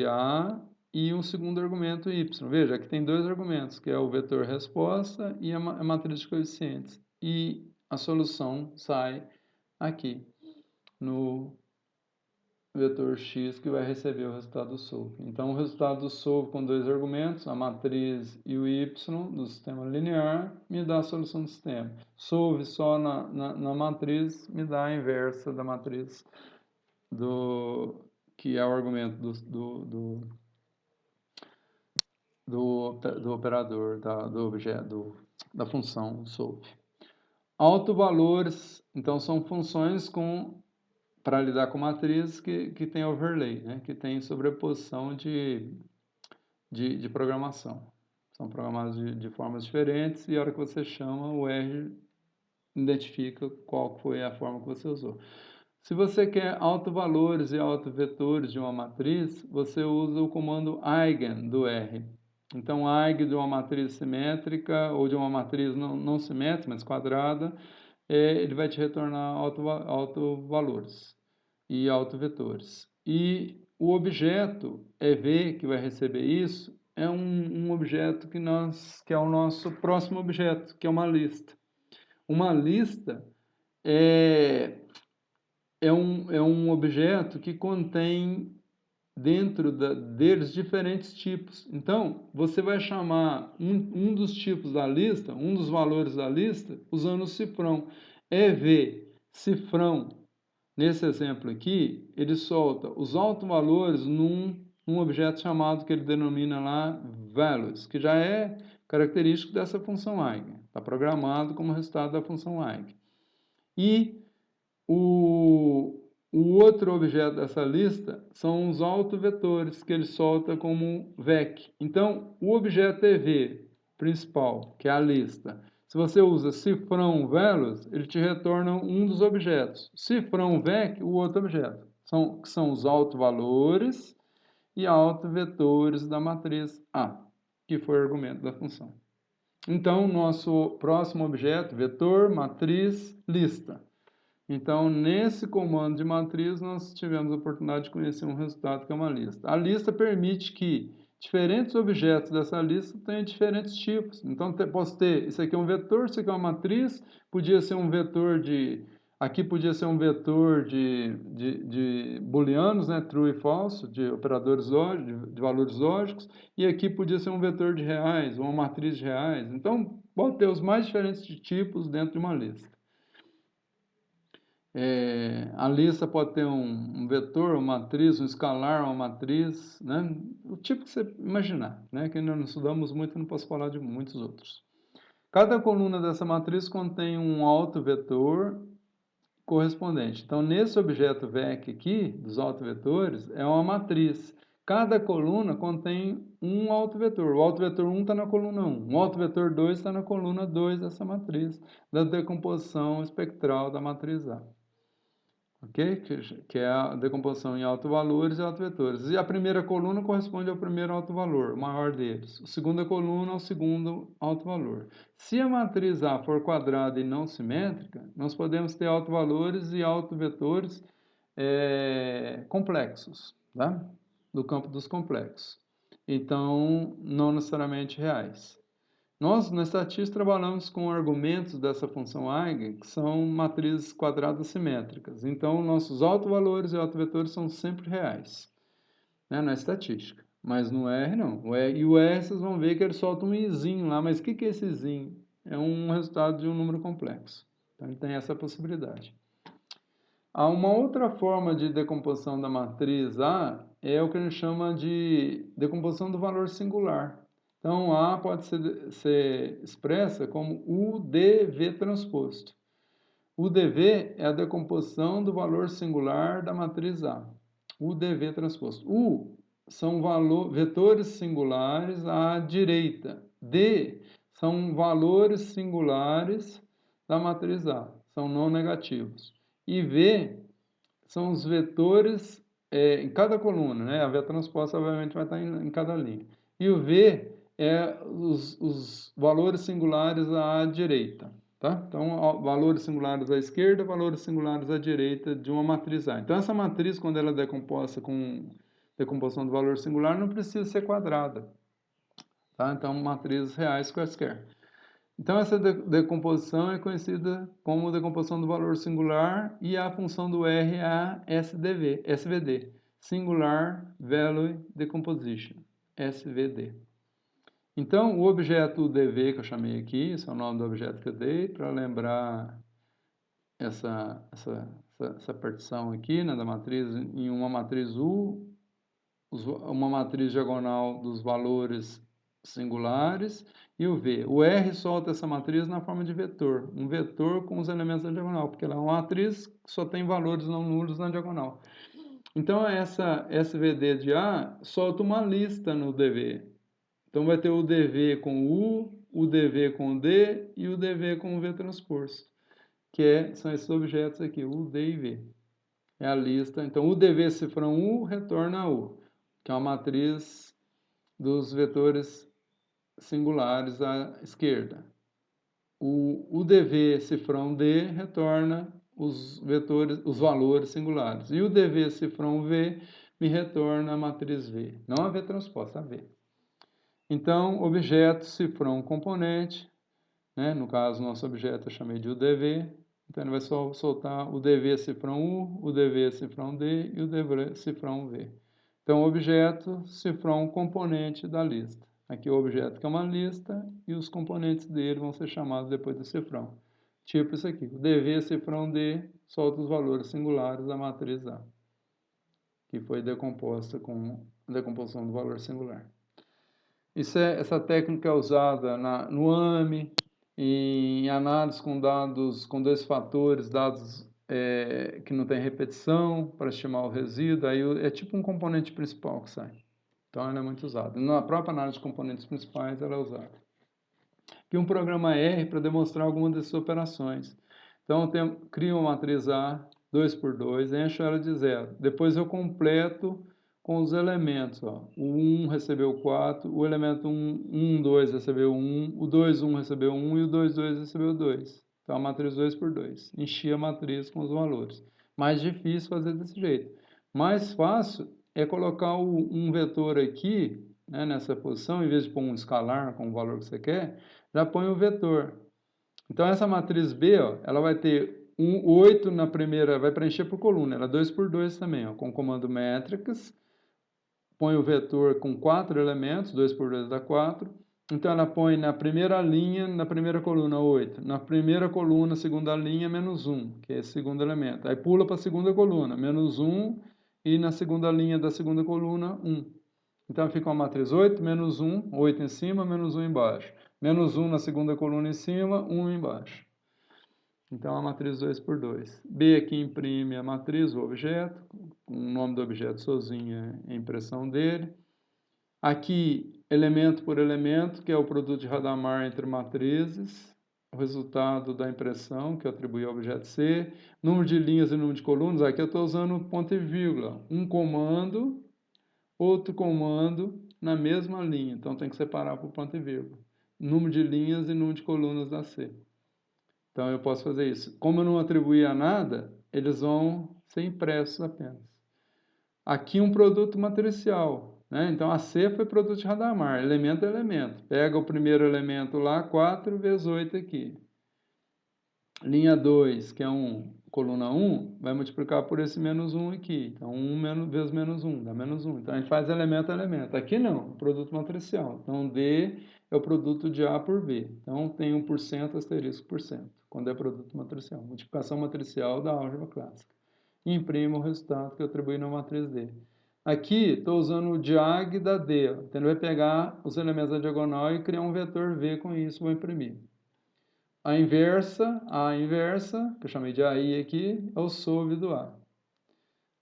[SPEAKER 1] a, e um segundo argumento y. Veja, aqui tem dois argumentos, que é o vetor resposta e a matriz de coeficientes. E a solução sai aqui no vetor x que vai receber o resultado do solve. Então, o resultado do solve com dois argumentos, a matriz e o y do sistema linear, me dá a solução do sistema. Solve só na matriz me dá a inversa da matriz que é o argumento do operador, do objeto, da função solve. Autovalores, então, são funções para lidar com matrizes que tem overlay, né? Que tem sobreposição de programação. São programados de formas diferentes e a hora que você chama, o R identifica qual foi a forma que você usou. Se você quer autovalores e autovetores de uma matriz, você usa o comando eigen do R. Então, eigen de uma matriz simétrica ou de uma matriz não simétrica, mas quadrada, ele vai te retornar autovalores e autovetores. E o objeto EV que vai receber isso é um objeto que é o nosso próximo objeto, que é uma lista. Uma lista é um objeto que contém dentro deles diferentes tipos. Então, você vai chamar um dos tipos da lista, um dos valores da lista, usando o cifrão. EV, cifrão, nesse exemplo aqui, ele solta os autovalores num objeto chamado, que ele denomina lá, values, que já é característico dessa função eigen. Está programado como resultado da função eigen. E o outro objeto dessa lista são os autovetores, que ele solta como vec. Então, o objeto EV principal, que é a lista, se você usa cifrão values, ele te retorna um dos objetos. Cifrão vec, o outro objeto. Que são os autovalores e autovetores da matriz A, que foi o argumento da função. Então, nosso próximo objeto, vetor, matriz, lista. Então, nesse comando de matriz, nós tivemos a oportunidade de conhecer um resultado que é uma lista. A lista permite que diferentes objetos dessa lista tenham diferentes tipos. Então, posso ter, isso aqui é um vetor, isso aqui é uma matriz, podia ser um vetor aqui podia ser um vetor de booleanos, né, true e false, de operadores lógicos, de valores lógicos, e aqui podia ser um vetor de reais, uma matriz de reais. Então, pode ter os mais diferentes de tipos dentro de uma lista. A lista pode ter um vetor, uma matriz, um escalar, uma matriz, né? O tipo que você imaginar, né? Que ainda não estudamos muito, não posso falar de muitos outros. Cada coluna dessa matriz contém um autovetor correspondente. Então, nesse objeto vec aqui, dos autovetores, é uma matriz. Cada coluna contém um autovetor. O autovetor 1 está na coluna 1. O autovetor 2 está na coluna 2 dessa matriz, da decomposição espectral da matriz A. Ok? Que é a decomposição em autovalores e autovetores. E a primeira coluna corresponde ao primeiro autovalor, o maior deles. A segunda coluna ao segundo autovalor. Se a matriz A for quadrada e não simétrica, nós podemos ter autovalores e autovetores complexos, tá? Do campo dos complexos. Então, não necessariamente reais. Nós, na estatística, trabalhamos com argumentos dessa função eigen, que são matrizes quadradas simétricas. Então, nossos autovalores e autovetores são sempre reais, né, na estatística. Mas no R, não. E o R, vocês vão ver que ele solta um izinho lá. Mas o que é esse izinho? É um resultado de um número complexo. Então, ele tem essa possibilidade. Há uma outra forma de decomposição da matriz A, é o que a gente chama de decomposição do valor singular. Então, A pode ser expressa como UDV transposto. UDV é a decomposição do valor singular da matriz A. UDV transposto. U são vetores singulares à direita. D são valores singulares da matriz A. São não negativos. E V são os vetores em cada coluna, né? A V transposta, obviamente, vai estar em cada linha. E o V é os valores singulares à direita, tá? Então, valores singulares à esquerda, valores singulares à direita de uma matriz A. Então, essa matriz, quando ela é decomposta com decomposição do valor singular, não precisa ser quadrada, tá? Então, matrizes reais quaisquer. Então, essa decomposição é conhecida como decomposição do valor singular e a função do R é a SVD, Singular Value Decomposition, SVD. Então, o objeto UDV que eu chamei aqui, esse é o nome do objeto que eu dei, para lembrar essa partição aqui, né, da matriz, em uma matriz U, uma matriz diagonal dos valores singulares e o V. O R solta essa matriz na forma de vetor, um vetor com os elementos da diagonal, porque ela é uma matriz que só tem valores não nulos na diagonal. Então, essa SVD de A solta uma lista no DV. Então, vai ter o DV com o DV com o D e o DV com o V transposto, que são esses objetos aqui, U, D e V. É a lista. Então, o DV cifrão U retorna U, que é uma matriz dos vetores singulares à esquerda. O DV cifrão D retorna os valores singulares. E o DV cifrão V me retorna a matriz V, não a V transposta, a V. Então, objeto cifrão componente, né? No caso, nosso objeto eu chamei de UDV. Então, ele vai soltar o DV cifrão U, o DV cifrão D e o DV cifrão V. Então, objeto cifrão componente da lista. Aqui o objeto que é uma lista e os componentes dele vão ser chamados depois do cifrão. Tipo isso aqui, o DV cifrão D solta os valores singulares da matriz A, que foi decomposta com a decomposição do valor singular. Essa técnica é usada no AME, em análise com dados, com dois fatores, dados que não tem repetição, para estimar o resíduo, aí é tipo um componente principal que sai. Então, ela é muito usada. Na própria análise de componentes principais, ela é usada. Aqui um programa R para demonstrar alguma dessas operações. Então, crio uma matriz A, 2 por 2, encho ela de 0. Depois eu completo com os elementos. Ó. O 1 recebeu 4, o elemento 1, 2 recebeu 1, o 2, 1 recebeu 1 e o 2, 2 recebeu 2. Então, a matriz 2 por 2. Enchi a matriz com os valores. Mais difícil fazer desse jeito. Mais fácil é colocar um vetor aqui, né, nessa posição, em vez de pôr um escalar com o valor que você quer, já põe o vetor. Então, essa matriz B, ó, ela vai ter 8 na primeira, vai preencher por coluna, ela é 2 por 2 também, ó, com o comando métricas, põe o vetor com 4 elementos, 2 por 2 dá 4, então ela põe na primeira linha, na primeira coluna 8, na primeira coluna, segunda linha, menos 1, que é esse segundo elemento, aí pula para a segunda coluna, menos 1, e na segunda linha da segunda coluna, 1. Então fica uma matriz 8, menos 1, 8 em cima, menos 1 embaixo. Menos 1 na segunda coluna em cima, 1 embaixo. Então a matriz 2 por 2. B aqui imprime a matriz, o objeto, com o nome do objeto sozinho é a impressão dele. Aqui, elemento por elemento, que é o produto de Hadamard entre matrizes. O resultado da impressão, que eu atribuí ao objeto C. Número de linhas e número de colunas. Aqui eu estou usando ponto e vírgula. Um comando, outro comando na mesma linha. Então, tem que separar por ponto e vírgula. Número de linhas e número de colunas da C. Então, eu posso fazer isso. Como eu não atribuí a nada, eles vão ser impressos apenas. Aqui um produto matricial, né? Então, a C foi produto de Hadamard, elemento a elemento. Pega o primeiro elemento lá, 4 vezes 8 aqui. Linha 2, que é coluna 1, vai multiplicar por esse menos 1 aqui. Então, 1 vezes menos 1, dá menos 1. Então, a gente faz elemento a elemento. Aqui não, produto matricial. Então, D é o produto de A por B. Então, tem 1% asterisco por cento, quando é produto matricial. Multiplicação matricial da álgebra clássica. E imprimo o resultado que eu atribuí na matriz D. Aqui, estou usando o diag da D. Ó. Então, ele vai pegar os elementos da diagonal e criar um vetor V com isso, vou imprimir. A inversa, que eu chamei de AI aqui, é o SOV do A.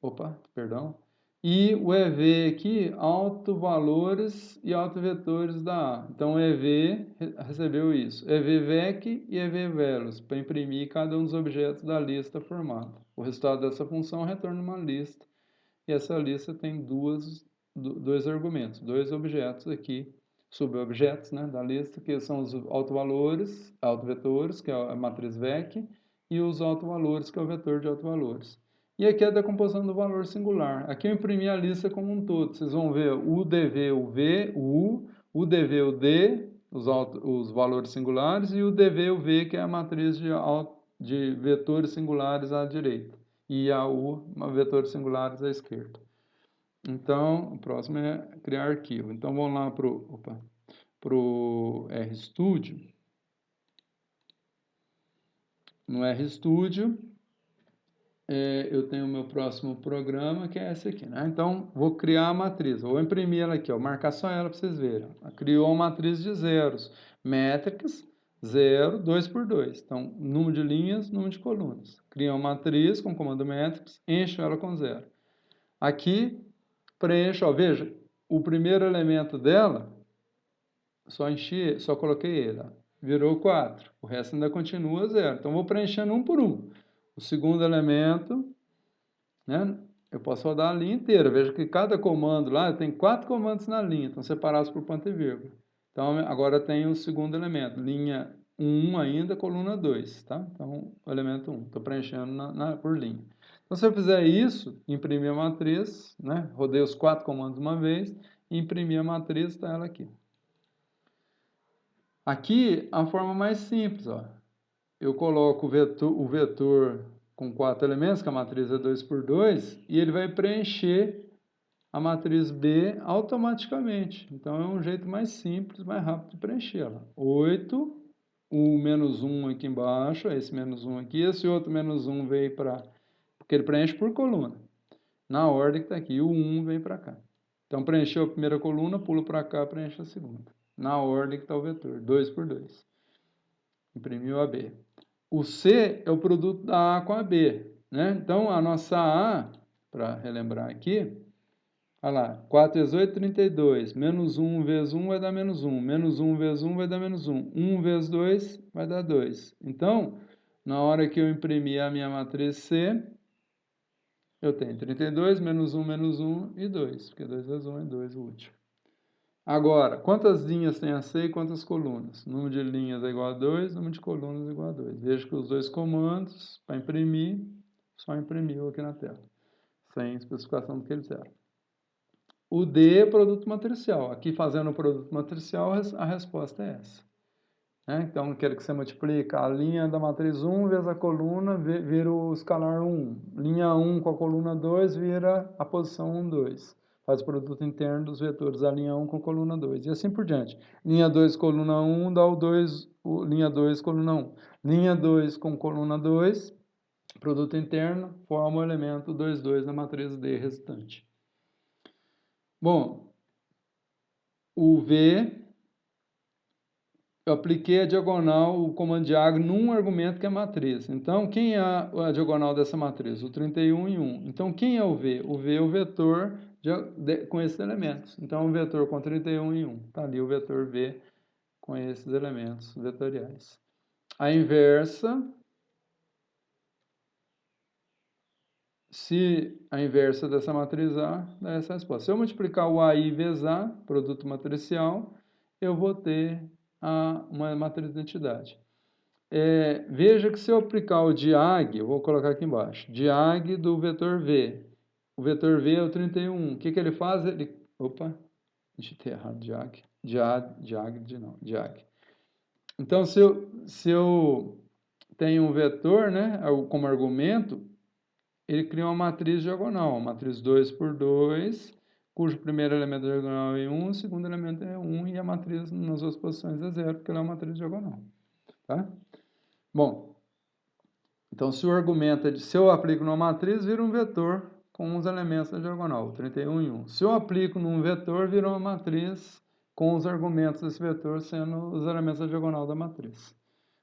[SPEAKER 1] Opa, perdão. E o EV aqui, autovalores e autovetores da A. Então, o EV recebeu isso. EVVEC e EVVelos, para imprimir cada um dos objetos da lista formada. O resultado dessa função retorna uma lista. E essa lista tem dois argumentos, dois objetos aqui, subobjetos, né, da lista, que são os autovalores, autovetores, que é a matriz VEC, e os autovalores, que é o vetor de autovalores. E aqui é a decomposição do valor singular. Aqui eu imprimi a lista como um todo. Vocês vão ver o DV, o V, o U, o DV, o D, os valores singulares, e o DV e o V, que é a matriz de vetores singulares à direita, e a U, vetores singulares à esquerda. Então, o próximo é criar arquivo. Então, vamos lá para o RStudio. No RStudio, eu tenho o meu próximo programa, que é esse aqui, né? Então, vou criar a matriz. Vou imprimir ela aqui, ó, marcar só ela para vocês verem. Criou uma matriz de zeros. Métricas, 0, 2 por 2. Então, número de linhas, número de colunas. Cria uma matriz com comando métricas, encho ela com 0. Aqui, preencho, ó, veja, o primeiro elemento dela, só coloquei ele, ó, virou 4. O resto ainda continua 0. Então, vou preenchendo um por um. O segundo elemento, né, eu posso rodar a linha inteira. Veja que cada comando lá, tem 4 comandos na linha, estão separados por ponto e vírgula. Então, agora tem o segundo elemento, linha 1 ainda, coluna 2, tá? Então, o elemento 1, estou preenchendo por linha. Então, se eu fizer isso, imprimir a matriz, né, rodei os 4 comandos uma vez, imprimir a matriz, está ela aqui. Aqui, a forma mais simples, ó. Eu coloco o vetor com 4 elementos, que a matriz é 2 por 2, e ele vai preencher a matriz B automaticamente. Então, é um jeito mais simples, mais rápido de preenchê-la. 8, o menos 1 aqui embaixo, esse menos 1 aqui, esse outro menos 1 veio para... Porque ele preenche por coluna, na ordem que está aqui, e o 1 vem para cá. Então, preencheu a primeira coluna, pulo para cá, preenche a segunda, na ordem que está o vetor, 2 por 2. Imprimiu a B. O C é o produto da A com a B, né? Então, a nossa A, para relembrar aqui, olha lá, 4 vezes 8, 32. Menos 1 vezes 1 vai dar menos 1. Menos 1 vezes 1 vai dar menos 1. 1 vezes 2 vai dar 2. Então, na hora que eu imprimir a minha matriz C, eu tenho 32, menos 1 e 2. Porque 2 vezes 1 é 2, o último. Agora, quantas linhas tem a C e quantas colunas? Número de linhas é igual a 2, número de colunas é igual a 2. Veja que os dois comandos, para imprimir, só imprimiu aqui na tela, sem especificação do que eles eram. O D é produto matricial. Aqui, fazendo o produto matricial, a resposta é essa. Então, eu quero que você multiplique a linha da matriz 1 vezes a coluna, vira o escalar 1. Linha 1 com a coluna 2 vira a posição 1, 2. Faz o produto interno dos vetores, a linha 1 com a coluna 2. E assim por diante. Linha 2, coluna 1, dá linha 2, coluna 1. Linha 2 com coluna 2, produto interno, forma o elemento 2, 2 na matriz D resultante. Bom, o V, eu apliquei a diagonal, o comando diag, num argumento que é matriz. Então, quem é a diagonal dessa matriz? O 31 e 1. Então, quem é o V? O V é o vetor com esses elementos. Então, o vetor com 31 e 1. Está ali o vetor V com esses elementos vetoriais. A inversa, se a inversa dessa matriz A, dá essa resposta. Se eu multiplicar o AI vezes A, produto matricial, eu vou ter uma matriz de identidade. Veja que se eu aplicar o diag, eu vou colocar aqui embaixo, diag do vetor V. O vetor V é o 31. O que ele faz? Opa, deixa eu ter errado, diag. Então, se eu tenho um vetor, né, como argumento, ele cria uma matriz diagonal, matriz 2 por 2, cujo primeiro elemento diagonal é 1, o segundo elemento é 1 e a matriz nas duas posições é 0, porque ela é uma matriz diagonal. Tá? Bom, então se o argumento se eu aplico numa matriz, vira um vetor com os elementos da diagonal, 31 e 1. Se eu aplico num vetor, vira uma matriz com os argumentos desse vetor sendo os elementos da diagonal da matriz.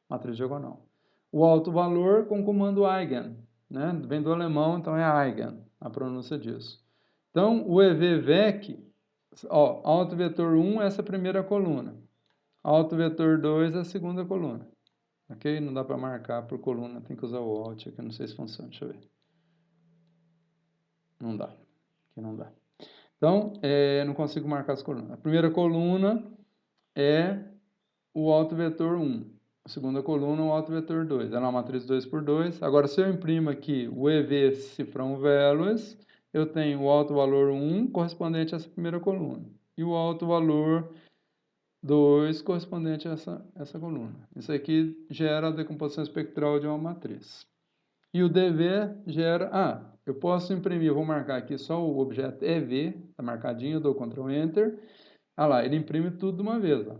[SPEAKER 1] Matriz diagonal. O alto valor com o comando eigen, né? Vem do alemão, então é eigen, a pronúncia disso. Então, o EVVEC, alto vetor 1 é essa primeira coluna. Alto vetor 2 é a segunda coluna. Ok? Não dá para marcar por coluna, tem que usar o Alt aqui, não sei se funciona, deixa eu ver. Não dá, aqui não dá. Então, não consigo marcar as colunas. A primeira coluna é o alto vetor 1. A segunda coluna, o alto vetor 2. Ela é uma matriz 2 por 2. Agora, se eu imprimo aqui o EV cifrão values, eu tenho o alto valor 1 correspondente a essa primeira coluna. E o alto valor 2 correspondente a essa coluna. Isso aqui gera a decomposição espectral de uma matriz. E o DV gera... eu posso imprimir, vou marcar aqui só o objeto EV, está marcadinho, eu dou Ctrl Enter. Lá, ele imprime tudo de uma vez. Ó.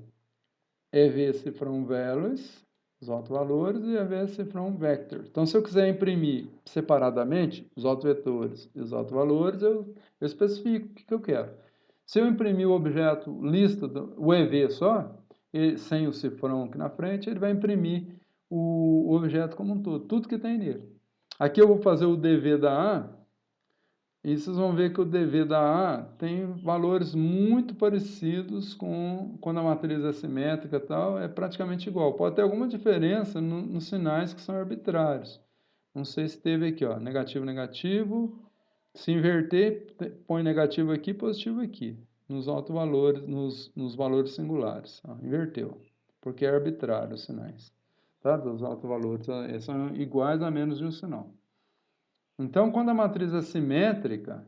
[SPEAKER 1] EV cifrão values, os autovalores, e EV cifrão vector. Então, se eu quiser imprimir separadamente os autovetores e os autovalores, eu especifico o que eu quero. Se eu imprimir o objeto lista, o EV só, sem o cifrão aqui na frente, ele vai imprimir o objeto como um todo, tudo que tem nele. Aqui eu vou fazer o DV da A, e vocês vão ver que o DV da A tem valores muito parecidos com quando a matriz é simétrica e tal, é praticamente igual. Pode ter alguma diferença nos sinais que são arbitrários. Não sei se teve aqui, ó, negativo, negativo. Se inverter, põe negativo aqui, positivo aqui, nos autovalores, nos valores singulares. Ó, inverteu, porque é arbitrário os sinais. Tá? Os autovalores são iguais a menos de um sinal. Então, quando a matriz é simétrica,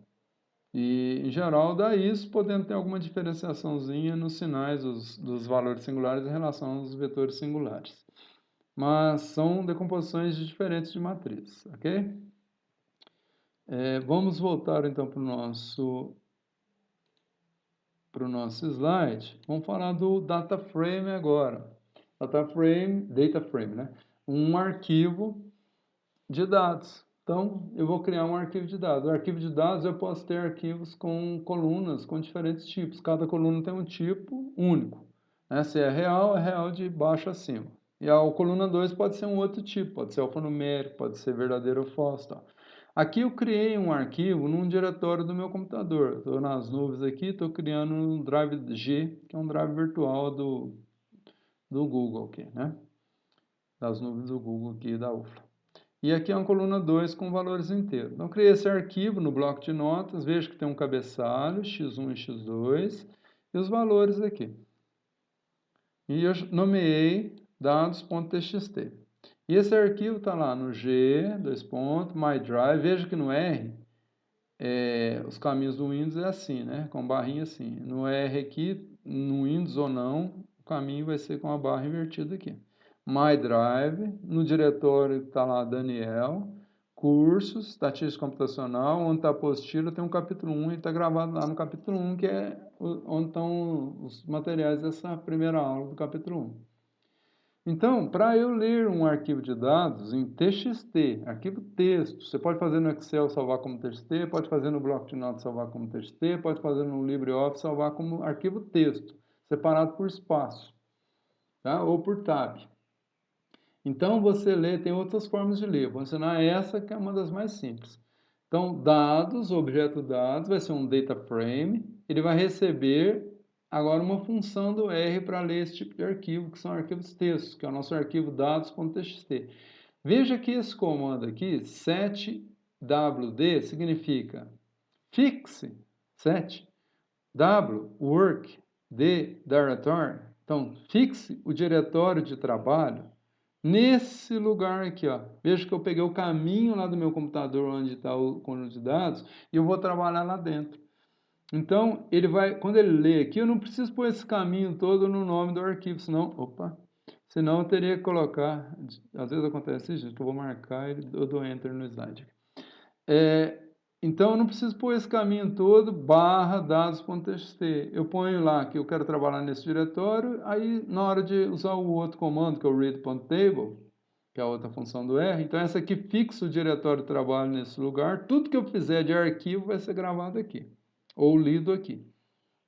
[SPEAKER 1] e em geral dá isso, podendo ter alguma diferenciaçãozinha nos sinais dos valores singulares em relação aos vetores singulares. Mas são decomposições diferentes de matriz, ok? Vamos voltar então para o nosso slide. Vamos falar do data frame agora. Data frame, né? Um arquivo de dados. Então, eu vou criar um arquivo de dados. O arquivo de dados, eu posso ter arquivos com colunas, com diferentes tipos. Cada coluna tem um tipo único. Né? Se é real de baixo a cima. E a coluna 2 pode ser um outro tipo, pode ser alfanumérico, pode ser verdadeiro ou falso. Tal. Aqui eu criei um arquivo num diretório do meu computador. Estou nas nuvens aqui, estou criando um drive G, que é um drive virtual do Google aqui, né? Das nuvens do Google aqui da UFLA. E aqui é uma coluna 2 com valores inteiros. Então, eu criei esse arquivo no bloco de notas, vejo que tem um cabeçalho, x1 e x2, e os valores aqui. E eu nomeei dados.txt. E esse arquivo está lá no G, .mydrive, veja que no R, os caminhos do Windows é assim, né? Com barrinha assim. No R aqui, no Windows ou não, o caminho vai ser com a barra invertida aqui. My Drive, no diretório está lá Daniel, cursos, estatística computacional, onde está a apostila, tem um capítulo 1 e está gravado lá no capítulo 1, que é onde estão os materiais dessa primeira aula do capítulo 1. Então, para eu ler um arquivo de dados em TXT, arquivo texto, você pode fazer no Excel salvar como TXT, pode fazer no bloco de notas salvar como TXT, pode fazer no LibreOffice salvar como arquivo texto, separado por espaço, tá? Ou por tab. Então, você lê, tem outras formas de ler. Vou ensinar essa, que é uma das mais simples. Então, dados, objeto dados, vai ser um data frame. Ele vai receber agora uma função do R para ler esse tipo de arquivo, que são arquivos textos, que é o nosso arquivo dados.txt. Veja que esse comando aqui, setwd, significa fixe, set, w, work, d, directory. Então, fixe o diretório de trabalho nesse lugar aqui, ó. Veja que eu peguei o caminho lá do meu computador onde está o conjunto de dados e eu vou trabalhar lá dentro. Então, ele vai, quando ele lê aqui, eu não preciso pôr esse caminho todo no nome do arquivo, senão eu teria que colocar, às vezes acontece isso, que eu vou marcar e eu dou Enter no slide. Então, eu não preciso pôr esse caminho todo, barra dados.txt. Eu ponho lá que eu quero trabalhar nesse diretório, aí na hora de usar o outro comando, que é o read.table, que é a outra função do R, então essa aqui fixa o diretório de trabalho nesse lugar, tudo que eu fizer de arquivo vai ser gravado aqui, ou lido aqui.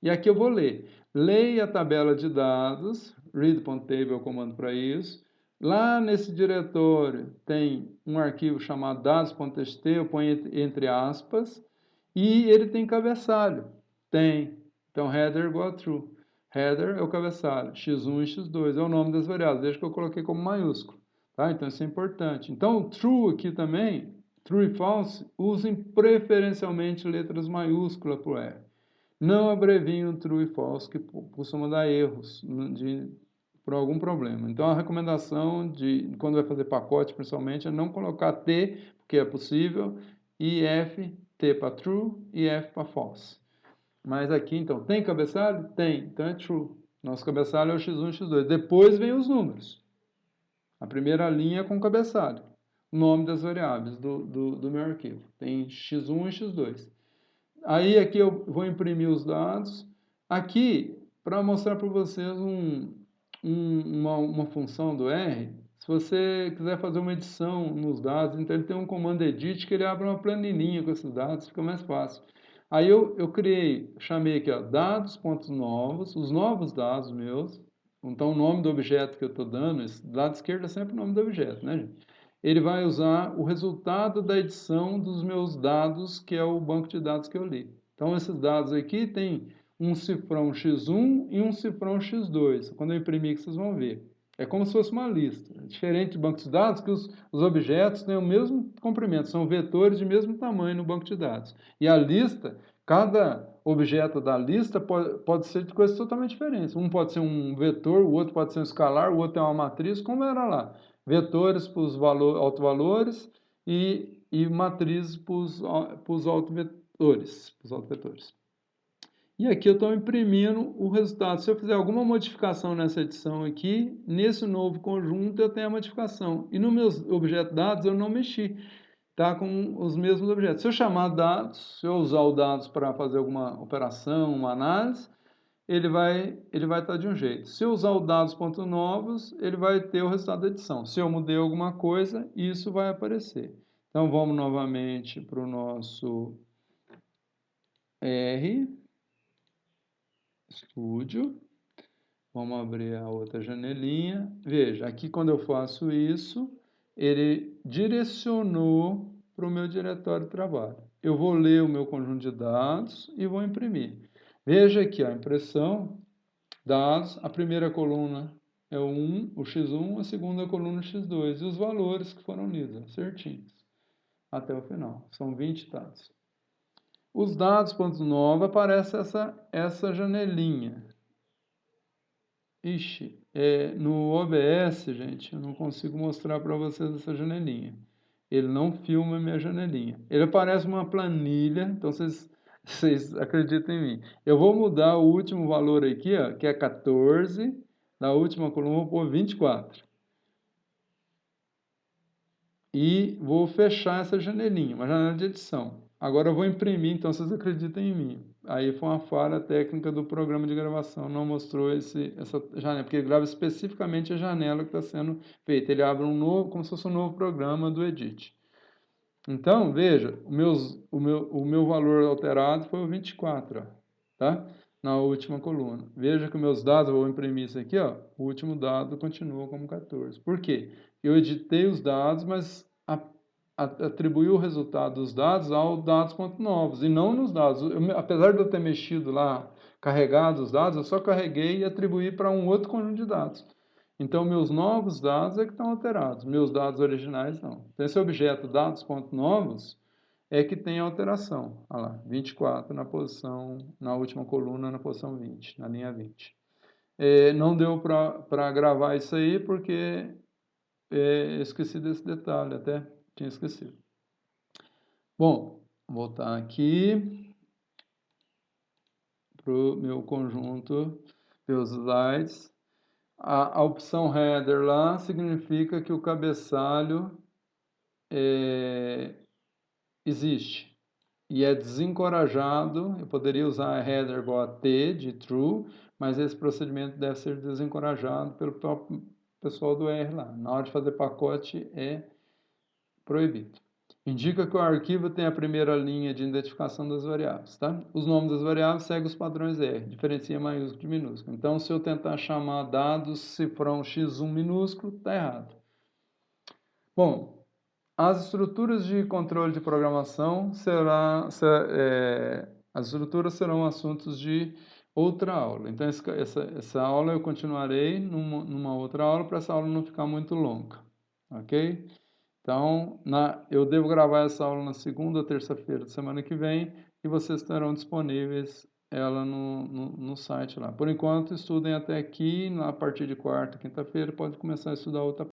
[SPEAKER 1] E aqui eu vou ler. Leia a tabela de dados, read.table é o comando para isso. Lá nesse diretório tem um arquivo chamado dados.txt, eu ponho entre aspas, e ele tem cabeçalho. Tem. Então, header igual a true. Header é o cabeçalho. x1 e x2 é o nome das variáveis. Veja que eu coloquei como maiúsculo. Tá? Então, isso é importante. Então, o true aqui também, true e false, usem preferencialmente letras maiúsculas para o R. Não abreviem o true e false, que costuma dar erros por algum problema. Então, a recomendação quando vai fazer pacote, principalmente, é não colocar T, porque é possível, e F, T para true e F para false. Mas aqui, então, tem cabeçalho? Tem, então é true. Nosso cabeçalho é o x1 e x2. Depois vem os números. A primeira linha é com o cabeçalho. O nome das variáveis do meu arquivo. Tem x1 e x2. Aí aqui eu vou imprimir os dados. Aqui, para mostrar para vocês uma função do R, se você quiser fazer uma edição nos dados, então ele tem um comando edit que ele abre uma planilhinha com esses dados, fica mais fácil. Aí eu chamei aqui, ó, dados, pontos novos, os novos dados meus. Então o nome do objeto que eu estou dando, esse lado esquerdo é sempre o nome do objeto, né, gente? Ele vai usar o resultado da edição dos meus dados, que é o banco de dados que eu li. Então esses dados aqui tem um cifrão x1 e um cifrão x2. Quando eu imprimir, que vocês vão ver. É como se fosse uma lista. É diferente de banco de dados, que os objetos têm o mesmo comprimento, são vetores de mesmo tamanho no banco de dados. E a lista, cada objeto da lista pode ser de coisas totalmente diferentes. Um pode ser um vetor, o outro pode ser um escalar, o outro é uma matriz, como era lá. Vetores para os autovalores e matrizes para os autovetores. E aqui eu estou imprimindo o resultado. Se eu fizer alguma modificação nessa edição aqui, nesse novo conjunto eu tenho a modificação. E no meus objetos dados eu não mexi. Está com os mesmos objetos. Se eu chamar dados, se eu usar o dados para fazer alguma operação, uma análise, ele vai estar de um jeito. Se eu usar o dados.novos, ele vai ter o resultado da edição. Se eu mudei alguma coisa, isso vai aparecer. Então vamos novamente para o nosso R Studio. Vamos abrir a outra janelinha. Veja, aqui quando eu faço isso, ele direcionou para o meu diretório de trabalho. Eu vou ler o meu conjunto de dados e vou imprimir. Veja aqui a impressão, dados, a primeira coluna é o 1, o x1, a segunda coluna é o x2, e os valores que foram lidos, certinhos, até o final. São 20 dados. Os dados.nova aparece essa janelinha. Ixi, no OBS, gente, eu não consigo mostrar para vocês essa janelinha. Ele não filma minha janelinha. Ele aparece uma planilha, então vocês acreditam em mim. Eu vou mudar o último valor aqui, ó, que é 14, na última coluna eu vou pôr 24. E vou fechar essa janelinha, uma janela de edição. Agora eu vou imprimir, então vocês acreditam em mim. Aí foi uma falha técnica do programa de gravação, não mostrou essa janela, porque ele grava especificamente a janela que está sendo feita. Ele abre um novo, como se fosse um novo programa do Edit. Então, veja, o meu valor alterado foi o 24, ó, tá? Na última coluna. Veja que meus dados, eu vou imprimir isso aqui, ó, o último dado continua como 14. Por quê? Eu editei os dados, mas atribuí o resultado dos dados ao dados.novos e não nos dados. Apesar de eu ter mexido lá, carregado os dados, eu só carreguei e atribuí para um outro conjunto de dados. Então, meus novos dados é que estão alterados, meus dados originais não. Então, esse objeto dados.novos é que tem alteração. Olha lá, 24 na última coluna, na posição 20, na linha 20. Não deu para gravar isso aí porque esqueci desse detalhe, até tinha esquecido. Bom, vou voltar aqui para o meu conjunto, meus slides. A opção header lá significa que o cabeçalho existe e é desencorajado. Eu poderia usar a header igual a T de true, mas esse procedimento deve ser desencorajado pelo próprio pessoal do R lá. Na hora de fazer pacote é proibido. Indica que o arquivo tem a primeira linha de identificação das variáveis, tá? Os nomes das variáveis seguem os padrões R, diferencia maiúsculo de minúsculo. Então, se eu tentar chamar dados cifrão x1 minúsculo, está errado. Bom, as estruturas de controle de programação as estruturas serão assuntos de outra aula. Então, essa aula eu continuarei numa outra aula, para essa aula não ficar muito longa, ok? Então, eu devo gravar essa aula na segunda ou terça-feira da semana que vem e vocês terão disponíveis ela no site lá. Por enquanto, estudem até aqui, a partir de quarta, quinta-feira, pode começar a estudar outra